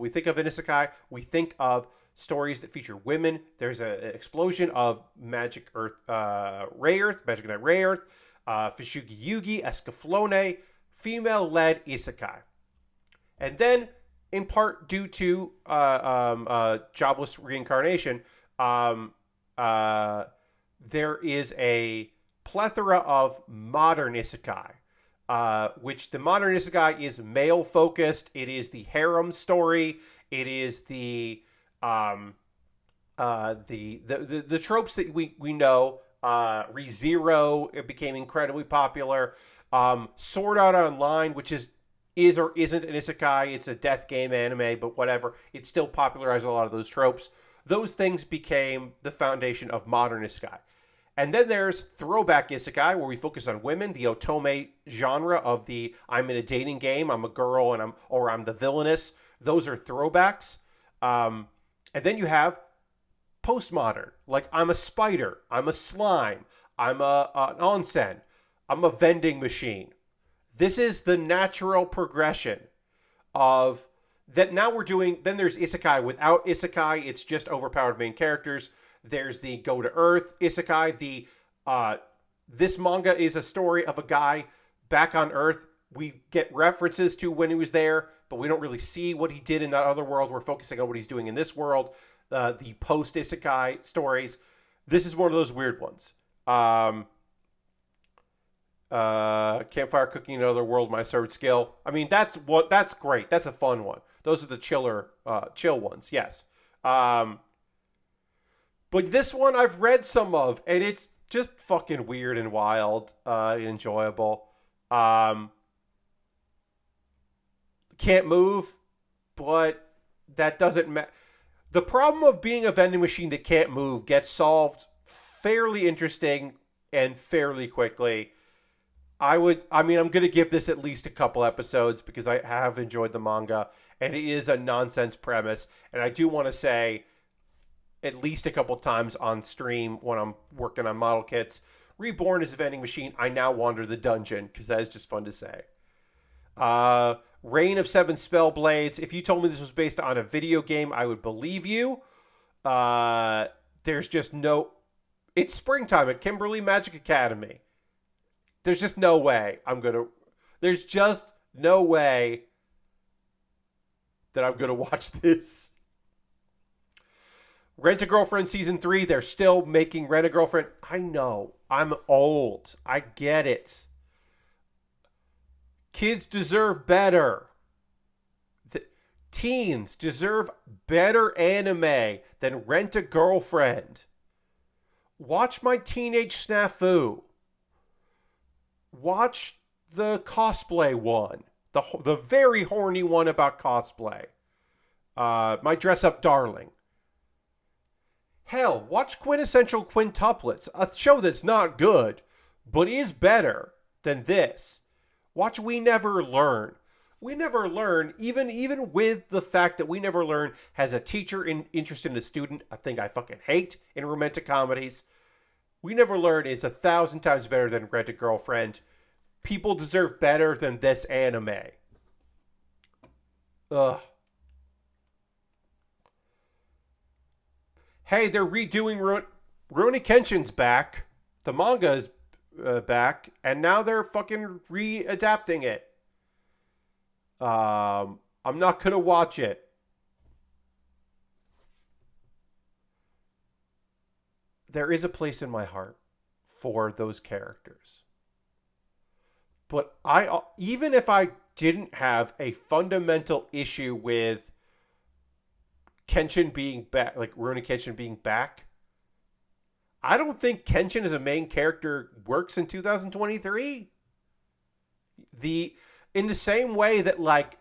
think of in isekai, we think of stories that feature women. There's an explosion of Magic Earth, Ray Earth, Magic Knight Ray Earth, Fushigi Yugi, Escaflowne, female-led isekai. And then, in part due to jobless reincarnation, there is a plethora of modern isekai. Which the modern isekai is male focused. It is the harem story. It is the tropes that we know. ReZero, it became incredibly popular. Sword Art Online, which is or isn't an isekai. It's a death game anime, but whatever. It still popularized a lot of those tropes. Those things became the foundation of modern isekai. And then there's throwback isekai, where we focus on women, the otome genre of the I'm in a dating game, I'm a girl, I'm the villainess. Those are throwbacks. And then you have postmodern, like I'm a spider, I'm a slime, I'm an onsen, I'm a vending machine. This is the natural progression of that. Now we're doing, then there's isekai without isekai, it's just overpowered main characters. There's the go to earth isekai. This manga is a story of a guy back on earth. We get references to when he was there, but we don't really see what he did in that other world. We're focusing on what he's doing in this world. The post isekai stories. This is one of those weird ones. Campfire cooking in another world, my third skill. I mean, that's great. That's a fun one. Those are the chill ones. Yes. But this one I've read some of, and it's just fucking weird and wild, enjoyable. Can't move, but that doesn't matter. The problem of being a vending machine that can't move gets solved fairly interesting and fairly quickly. I'm going to give this at least a couple episodes because I have enjoyed the manga, and it is a nonsense premise. And I do want to say, at least a couple times on stream when I'm working on model kits, Reborn is a vending machine. I now wander the dungeon because that is just fun to say. Reign of Seven Spell Blades. If you told me this was based on a video game, I would believe you. There's just no... It's springtime at Kimberly Magic Academy. There's just no way There's just no way that I'm gonna watch this. Rent-A-Girlfriend Season 3, they're still making Rent-A-Girlfriend. I know. I'm old. I get it. Kids deserve better. Teens deserve better anime than Rent-A-Girlfriend. Watch My Teenage Snafu. Watch the cosplay one. The very horny one about cosplay. My Dress Up Darling. Hell, watch Quintessential Quintuplets, a show that's not good, but is better than this. Watch We Never Learn. We Never Learn, even with the fact that We Never Learn has a teacher interested in a student, a thing I fucking hate in romantic comedies. We Never Learn is 1,000 times better than Rent-A-Girlfriend. People deserve better than this anime. Ugh. Hey, they're redoing Rurouni Kenshin's back. The manga is back, and now they're fucking readapting it. I'm not gonna watch it. There is a place in my heart for those characters. But even if I didn't have a fundamental issue with Kenshin being back, like Rurouni Kenshin being back, I don't think Kenshin as a main character works in 2023. In the same way that, like,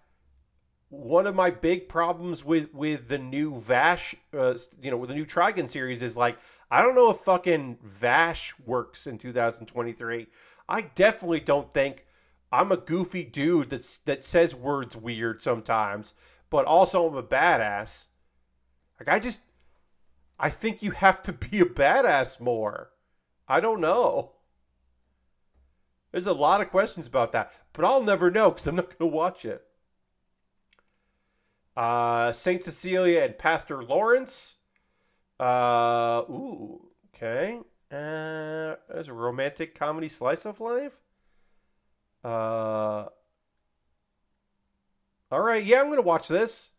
one of my big problems with the new Vash, with the new Trigun series is, like, I don't know if fucking Vash works in 2023. I definitely don't think I'm a goofy dude that says words weird sometimes, but also I'm a badass. Like, I think you have to be a badass more. I don't know. There's a lot of questions about that, but I'll never know because I'm not going to watch it. Saint Cecilia and Pastor Lawrence. Okay. There's a romantic comedy slice of life. All right, yeah, I'm going to watch this.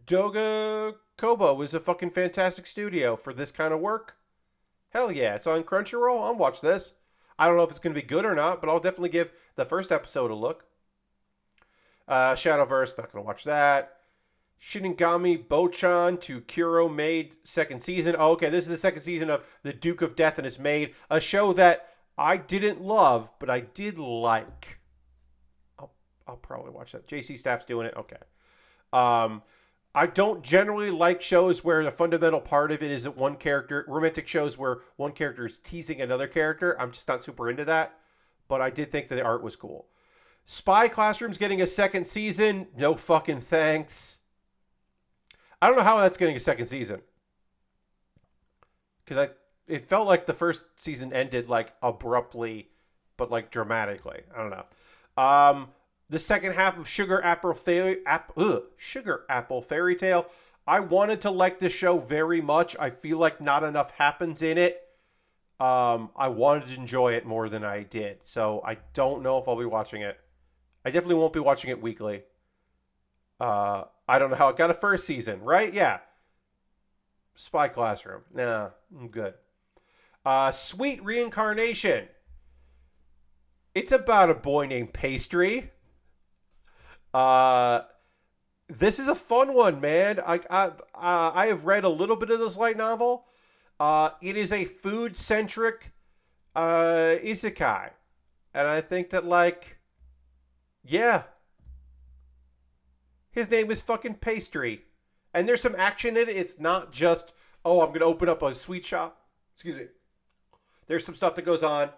Doga Kobo is a fucking fantastic studio for this kind of work. Hell yeah, it's on Crunchyroll. I'll watch this. I don't know if it's going to be good or not, but I'll definitely give the first episode a look. Shadowverse, not going to watch that. Shinigami Bochan to Kuro Maid second season. Oh, okay, this is the second season of The Duke of Death and His Maid, a show that I didn't love, but I did like. I'll probably watch that. JC Staff's doing it. Okay. I don't generally like shows where the fundamental part of it is that one character, romantic shows where one character is teasing another character. I'm just not super into that. But I did think that the art was cool. Spy Classroom's getting a second season. No fucking thanks. I don't know how that's getting a second season. Because it felt like the first season ended like abruptly, but like dramatically. I don't know. The second half of Sugar Apple Fairy Tale. I wanted to like this show very much. I feel like not enough happens in it. I wanted to enjoy it more than I did. So I don't know if I'll be watching it. I definitely won't be watching it weekly. I don't know how it got a first season, right? Yeah. Spy Classroom. Nah, I'm good. Sweet Reincarnation. It's about a boy named Pastry. This is a fun one, man. I have read a little bit of this light novel. It is a food-centric isekai. And I think that, like, yeah. His name is fucking Pastry. And there's some action in it. It's not just, oh, I'm going to open up a sweet shop. Excuse me. There's some stuff that goes on.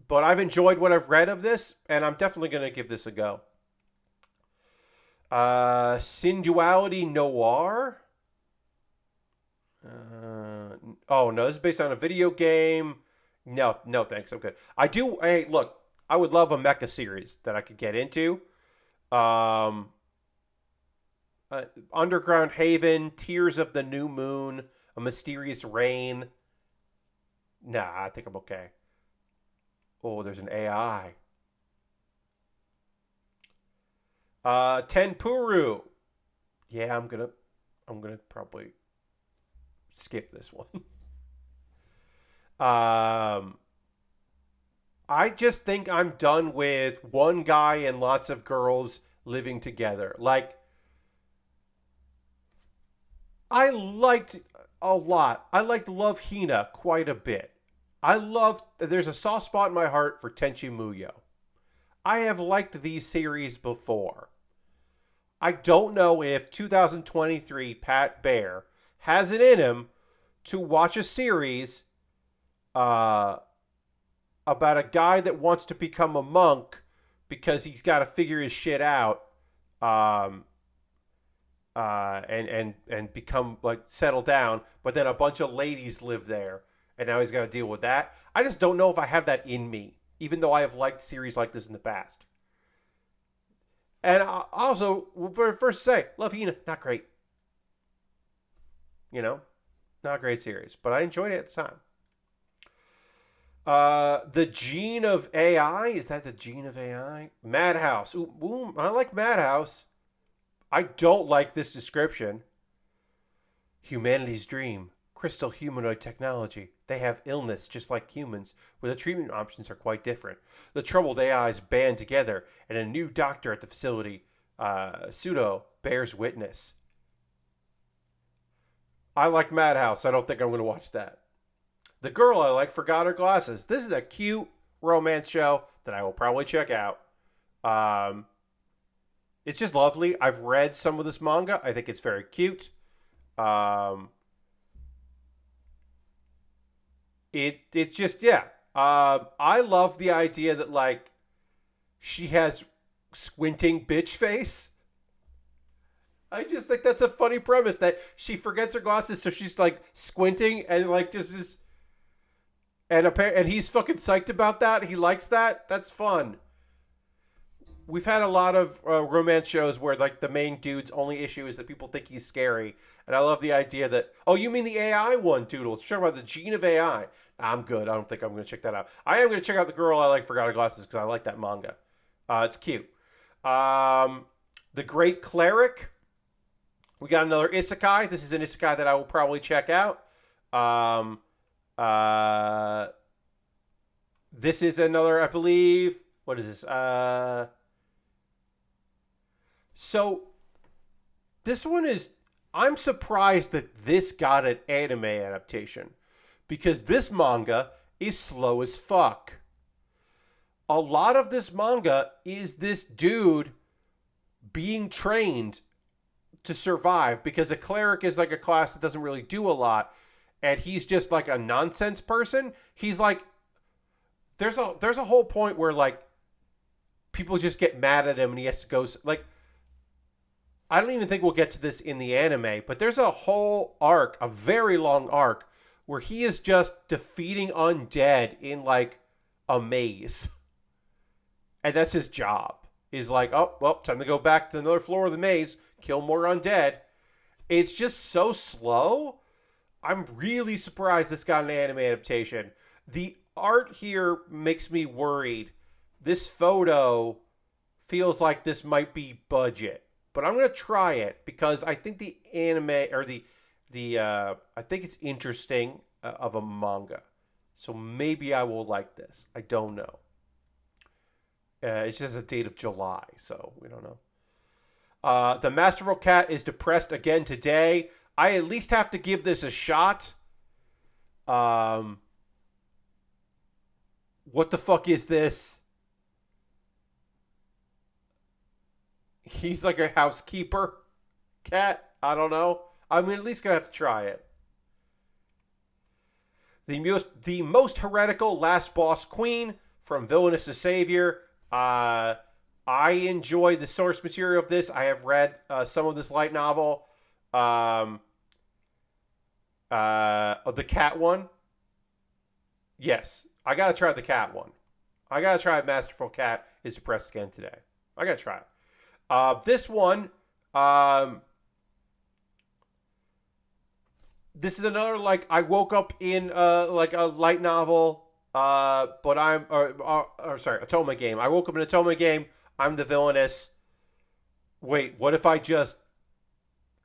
But I've enjoyed what I've read of this, and I'm definitely going to give this a go. Sinduality Noir. Oh, no, this is based on a video game. No, thanks. I'm good. Hey, look, I would love a mecha series that I could get into. Underground Haven, Tears of the New Moon, A Mysterious Rain. Nah, I think I'm okay. Oh, there's an AI. Tenpuru. Yeah, I'm gonna probably skip this one. I just think I'm done with one guy and lots of girls living together. Like, I liked a lot. I liked Love Hina quite a bit. There's a soft spot in my heart for Tenchi Muyo. I have liked these series before. I don't know if 2023 Pat Baer has it in him to watch a series about a guy that wants to become a monk because he's got to figure his shit out and become, like, settle down, but then a bunch of ladies live there and now he's got to deal with that. I just don't know if I have that in me, even though I have liked series like this in the past. And also, first to say, Love Hina, not great. You know, not a great series, but I enjoyed it at the time. The Gene of AI, is that the Gene of AI? Madhouse. Ooh, I like Madhouse. I don't like this description. Humanity's dream. Crystal humanoid technology. They have illness just like humans, where the treatment options are quite different. The troubled AIs band together, and a new doctor at the facility, Pseudo, bears witness. I like Madhouse. I don't think I'm going to watch that. The Girl I Like Forgot Her Glasses. This is a cute romance show that I will probably check out. It's just lovely. I've read some of this manga. I think it's very cute. It's just, yeah. I love the idea that, like, she has squinting bitch face. I just think that's a funny premise, that she forgets her glasses, so she's, like, squinting and, like, just is. And he's fucking psyched about that. He likes that. That's fun. We've had a lot of romance shows where, like, the main dude's only issue is that people think he's scary. And I love the idea that, oh, you mean the AI one, Doodles? You're talking about the Gene of AI. I'm good. I don't think I'm going to check that out. I am going to check out The Girl I Like Forgot Her Glasses because I like that manga. It's cute. The Great Cleric. We got another isekai. This is an isekai that I will probably check out. This is another, I believe, what is this? So this one is, I'm surprised that this got an anime adaptation because this manga is slow as fuck. A lot of this manga is this dude being trained to survive, because a cleric is like a class that doesn't really do a lot, and he's just like a nonsense person. He's like, there's a whole point where like people just get mad at him and he has to go like, I don't even think we'll get to this in the anime, but there's a whole arc, a very long arc, where he is just defeating undead in like a maze. And that's his job. He's like, oh, well, time to go back to another floor of the maze, kill more undead. It's just so slow. I'm really surprised this got an anime adaptation. The art here makes me worried. This photo feels like this might be budget, but I'm gonna try it because I think the anime or the I think it's interesting of a manga, so maybe I will like this. I don't know. It's just a date of July, so we don't know. The Masterful Cat is depressed again today. I at least have to give this a shot. What the fuck is this? He's like a housekeeper cat. I don't know. I'm at least gonna have to try it. The most heretical last boss queen from Villainous to Savior. I enjoy the source material of this. I have read some of this light novel. The cat one. Yes, I gotta try the cat one. I gotta try Masterful Cat is depressed again today. I gotta try it. This one, this is another like I woke up in like a light novel, but I'm or sorry, Atoma game. I woke up in Atoma game. I'm the villainess. Wait, what if I just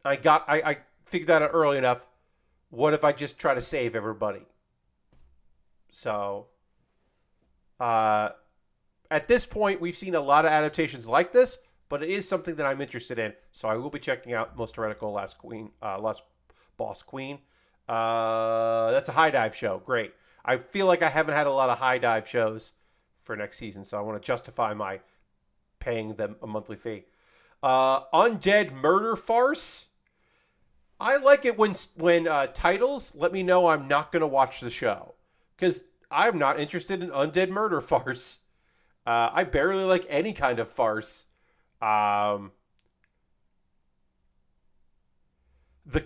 I figured that out early enough. What if I just try to save everybody? So, at this point, we've seen a lot of adaptations like this, but it is something that I'm interested in. So I will be checking out Most Heretical Last Boss Queen. That's a high dive show. Great. I feel like I haven't had a lot of high dive shows for next season, so I want to justify my paying them a monthly fee. Undead Murder Farce. I like it when titles let me know I'm not going to watch the show, because I'm not interested in Undead Murder Farce. I barely like any kind of farce. The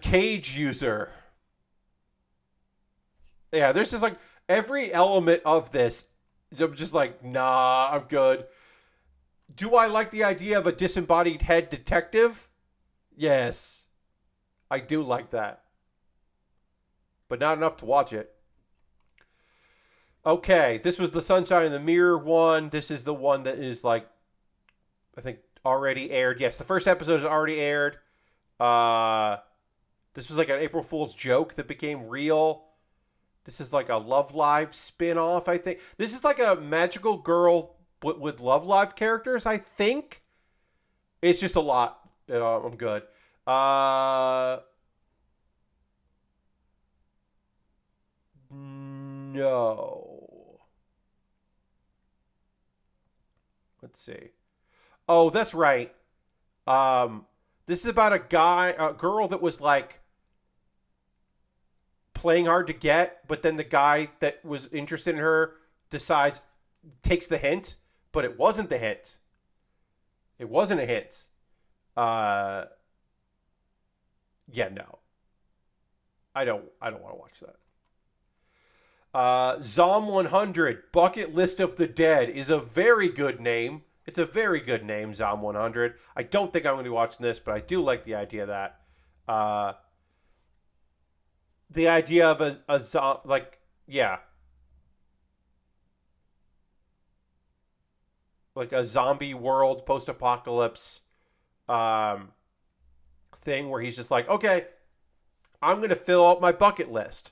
Cage User. Yeah, there's just like every element of this. I'm just like, nah, I'm good. Do I like the idea of a disembodied head detective? Yes, I do like that. But not enough to watch it. Okay, this was the Sunshine in the Mirror one. This is the one that is like, I think, already aired. Yes, the first episode is already aired. This was like an April Fool's joke that became real. This is like a Love Live spin-off, I think. This is like a magical girl with Love Live characters, I think. It's just a lot. I'm good. No. Let's see. Oh, that's right. This is about a girl that was like playing hard to get, but then the guy that was interested in her takes the hint, but it wasn't the hint. It wasn't a hint. Yeah, no. I don't want to watch that. Zom 100, Bucket List of the Dead, is a very good name. It's a very good name, Zom 100. I don't think I'm going to be watching this, but I do like the idea of that. The idea of a like, yeah. Like a zombie world, post-apocalypse thing where he's just like, okay, I'm going to fill up my bucket list.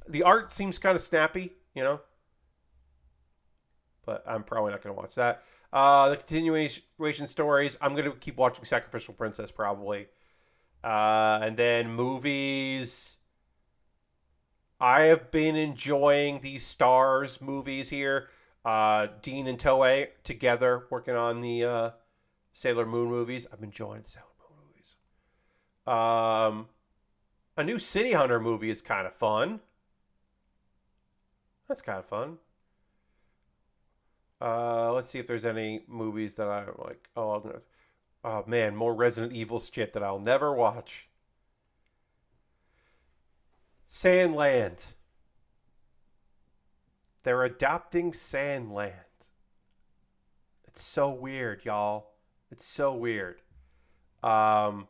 The art seems kind of snappy, you know, but I'm probably not going to watch that. The continuation stories, I'm going to keep watching Sacrificial Princess probably. And then movies. I have been enjoying these Stars movies here. Dean and Toei together working on the Sailor Moon movies. I've been enjoying the Sailor Moon movies. A new City Hunter movie is kind of fun. That's kind of fun. Let's see if there's any movies that I'm like, oh man, more Resident Evil shit that I'll never watch. Sandland. They're adopting Sandland. It's so weird, y'all. It's so weird. Um,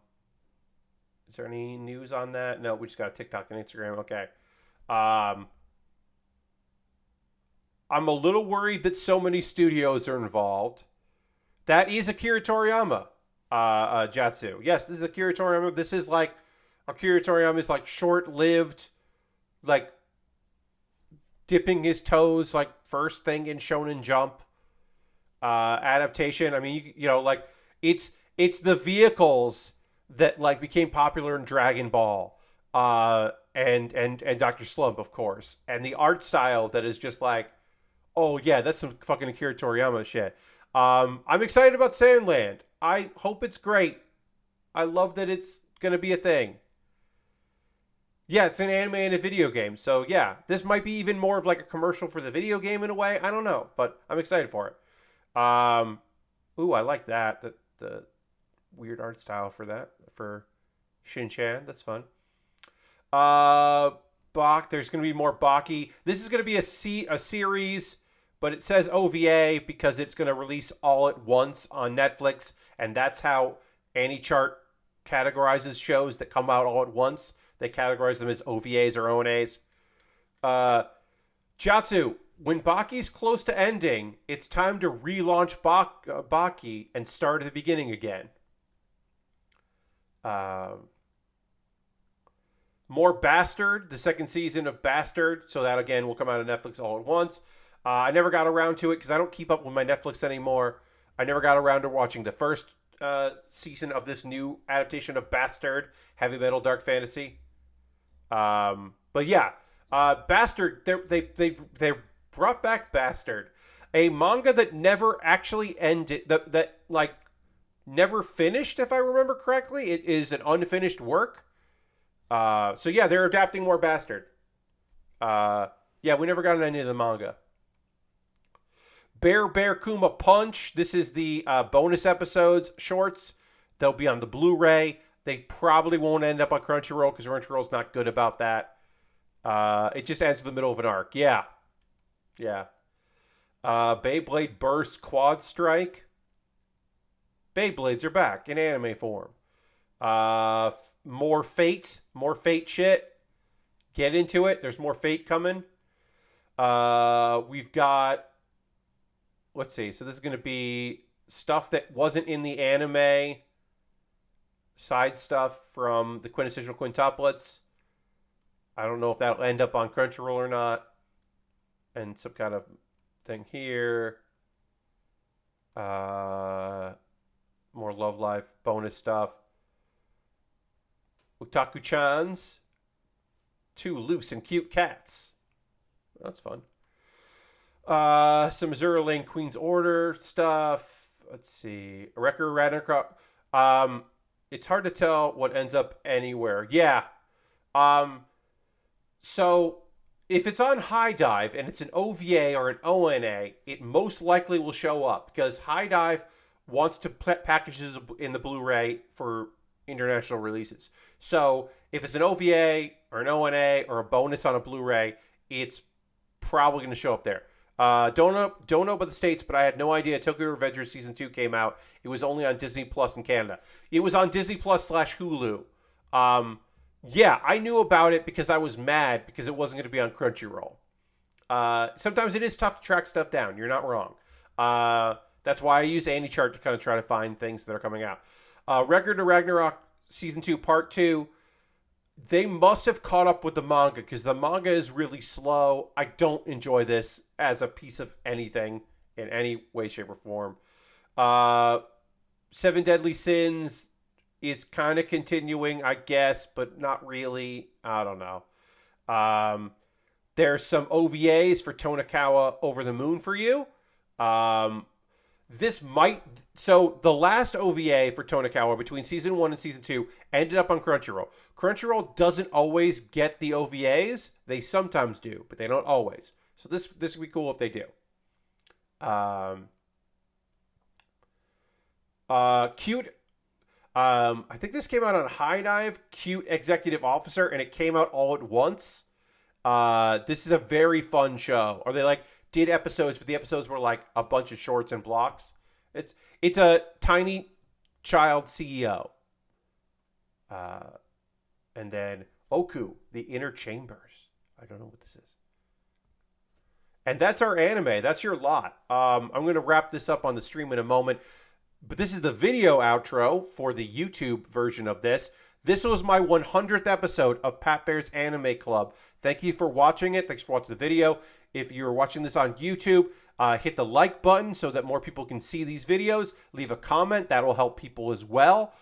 is there any news on that? No, we just got a TikTok and Instagram. Okay. Um, I'm a little worried that so many studios are involved. That is Akira Toriyama, Jatsu. Yes, this is Akira Toriyama. This is like Akira Toriyama is like short-lived, like dipping his toes, like first thing in Shonen Jump adaptation. I mean, like it's the vehicles that like became popular in Dragon Ball, and Doctor Slump, of course, and the art style that is just like, oh yeah, that's some fucking Akira Toriyama shit. I'm excited about Sandland. I hope it's great. I love that it's gonna be a thing. Yeah, it's an anime and a video game. So yeah, this might be even more of like a commercial for the video game in a way. I don't know, but I'm excited for it. Ooh, I like that. The weird art style for that for Shin-chan. That's fun. There's going to be more Baki. This is going to be a series, but it says OVA because it's going to release all at once on Netflix, and that's how AnyChart categorizes shows that come out all at once. They categorize them as OVAs or ONAs. Jatsu, when Baki's close to ending, it's time to relaunch Baki and start at the beginning again. More Bastard, the second season of Bastard. So that, again, will come out on Netflix all at once. I never got around to it because I don't keep up with my Netflix anymore. I never got around to watching the first season of this new adaptation of Bastard, Heavy Metal Dark Fantasy. But yeah, Bastard, they brought back Bastard, a manga that never actually ended, that like never finished, if I remember correctly. It is an unfinished work. So yeah, they're adapting more Bastard. Yeah, we never got an ending of the manga. Baer Kuma Punch. This is the bonus episodes, shorts. They'll be on the Blu-ray. They probably won't end up on Crunchyroll because Crunchyroll's not good about that. It just ends in the middle of an arc. Yeah. Beyblade Burst Quad Strike. Beyblades are back in anime form. More Fate shit. Get into it. There's more Fate coming. We've got, let's see. So this is going to be stuff that wasn't in the anime. Side stuff from the quintessential quintuplets. I don't know if that'll end up on Crunchyroll or not. And some kind of thing here. More Love Life bonus stuff. Utaku-chan's 2 loose and cute cats. That's fun. Some Azura Lane Queen's Order stuff. Let's see. Wrecker Ragnarok. It's hard to tell what ends up anywhere. Yeah. So if it's on High Dive and it's an OVA or an ONA, it most likely will show up because High Dive wants to package this in the Blu-ray for international releases. So if it's an OVA or an ONA or a bonus on a Blu-ray, it's probably going to show up there. Don't know about the States, but I had no idea Tokyo Revengers Season 2 came out. It was only on Disney Plus in Canada. It was on Disney Plus / Hulu. Yeah, I knew about it because I was mad because it wasn't going to be on Crunchyroll. Sometimes it is tough to track stuff down. You're not wrong. That's why I use AnyChart to kind of try to find things that are coming out. Record of Ragnarok Season 2 Part 2. They must have caught up with the manga because the manga is really slow. I don't enjoy this as a piece of anything in any way, shape, or form. 7 Deadly Sins is kind of continuing, I guess, but not really. I don't know. There's some OVAs for Tonakawa Over the Moon for you. this might. So the last OVA for Tonikawa between season 1 and season 2 ended up on Crunchyroll. Crunchyroll doesn't always get the OVAs. They sometimes do, but they don't always. So this would be cool if they do. Cute. I think this came out on High Dive. Cute Executive Officer, and it came out all at once. This is a very fun show. Or they like did episodes, but the episodes were like a bunch of shorts and blocks. It's a tiny child CEO. And then Oku, The Inner Chambers. I don't know what this is. And that's our anime. That's your lot. I'm going to wrap this up on the stream in a moment. But this is the video outro for the YouTube version of this. This was my 100th episode of Pat Bear's Anime Club. Thank you for watching it. Thanks for watching the video. If you're watching this on YouTube, hit the like button so that more people can see these videos. Leave a comment. That'll help people as well.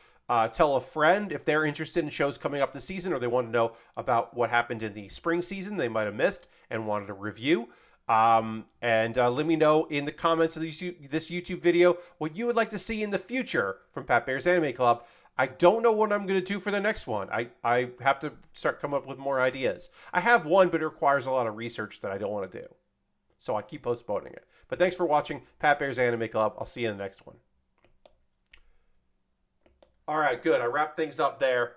Tell a friend if they're interested in shows coming up this season or they want to know about what happened in the spring season they might have missed and wanted a review. And let me know in the comments of this YouTube video what you would like to see in the future from Pat Bear's Anime Club. I don't know what I'm going to do for the next one. I have to start coming up with more ideas. I have one, but it requires a lot of research that I don't want to do. So I keep postponing it. But thanks for watching Pat Bear's Anime Club. I'll see you in the next one. All right, good. I wrapped things up there.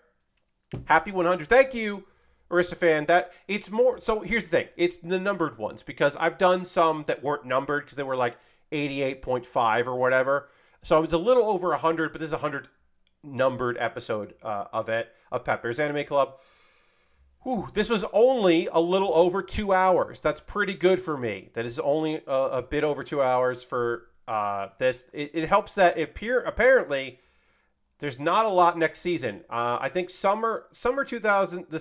Happy 100. Thank you, Aristofan. That it's more. So here's the thing. It's the numbered ones because I've done some that weren't numbered because they were like 88.5 or whatever. So it's a little over 100, but this is a 100 numbered episode of Pat Bear's Anime Club. Whew, this was only a little over 2 hours. That's pretty good for me. That is only a bit over 2 hours for this. It helps that apparently there's not a lot next season. I think the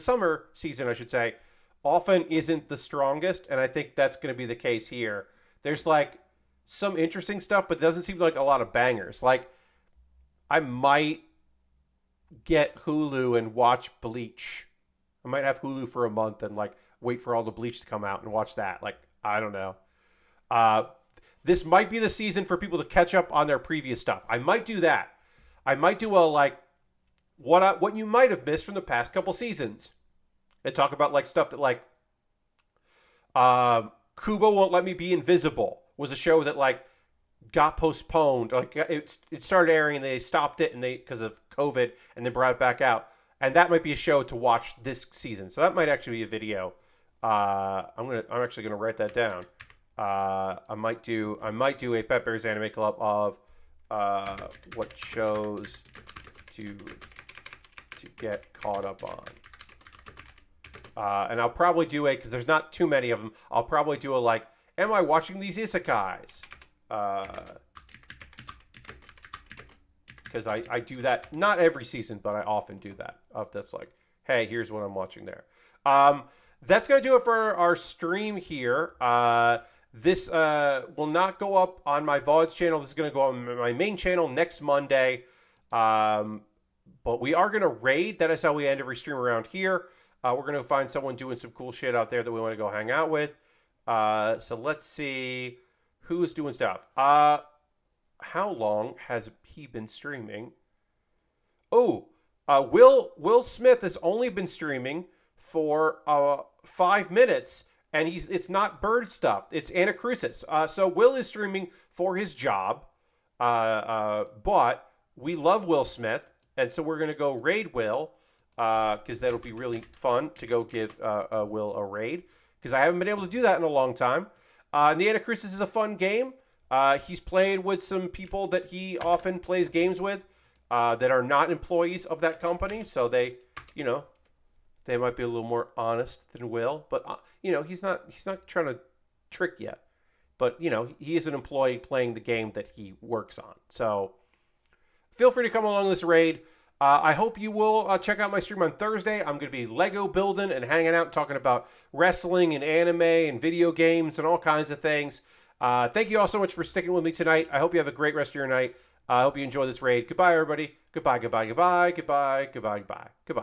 summer season, I should say, often isn't the strongest, and I think that's going to be the case here. There's like some interesting stuff, but it doesn't seem like a lot of bangers. Like I might get Hulu and watch Bleach. I might have Hulu for a month and like wait for all the Bleach to come out and watch that. Like I don't know. This might be the season for people to catch up on their previous stuff. I might do that. I might do a like what you might have missed from the past couple seasons, and talk about like stuff that like Kubo Won't Let Me Be Invisible was a show that like got postponed. Like it started airing and they stopped it and they because of COVID and then brought it back out. And that might be a show to watch this season. So that might actually be a video. I'm actually gonna write that down. I might do a Pet Bear's Anime Club of what shows to get caught up on. And I'll probably do because there's not too many of them. I'll probably do a like, am I watching these isekais? Because I do that not every season, but I often do that. Of this like, hey, here's what I'm watching there. That's gonna do it for our stream here. This will not go up on my VODs channel. This is going to go on my main channel next Monday. But we are going to raid. That is how we end every stream around here. We're going to find someone doing some cool shit out there that we want to go hang out with. So let's see who's doing stuff. How long has he been streaming? Oh, Will Smith has only been streaming for 5 minutes. And it's not bird stuff. It's anacrusis. So Will is streaming for his job. But we love Will Smith. And so we're going to go raid Will. Because that'll be really fun to go give Will a raid. Because I haven't been able to do that in a long time. And the anacrusis is a fun game. He's played with some people that he often plays games with. That are not employees of that company. So they might be a little more honest than Will, but he's not trying to trick you. But he is an employee playing the game that he works on. So feel free to come along this raid. I hope you will check out my stream on Thursday. I'm going to be Lego building and hanging out, talking about wrestling and anime and video games and all kinds of things. Thank you all so much for sticking with me tonight. I hope you have a great rest of your night. I hope you enjoy this raid. Goodbye, everybody. Goodbye, goodbye, goodbye, goodbye, goodbye, goodbye, goodbye.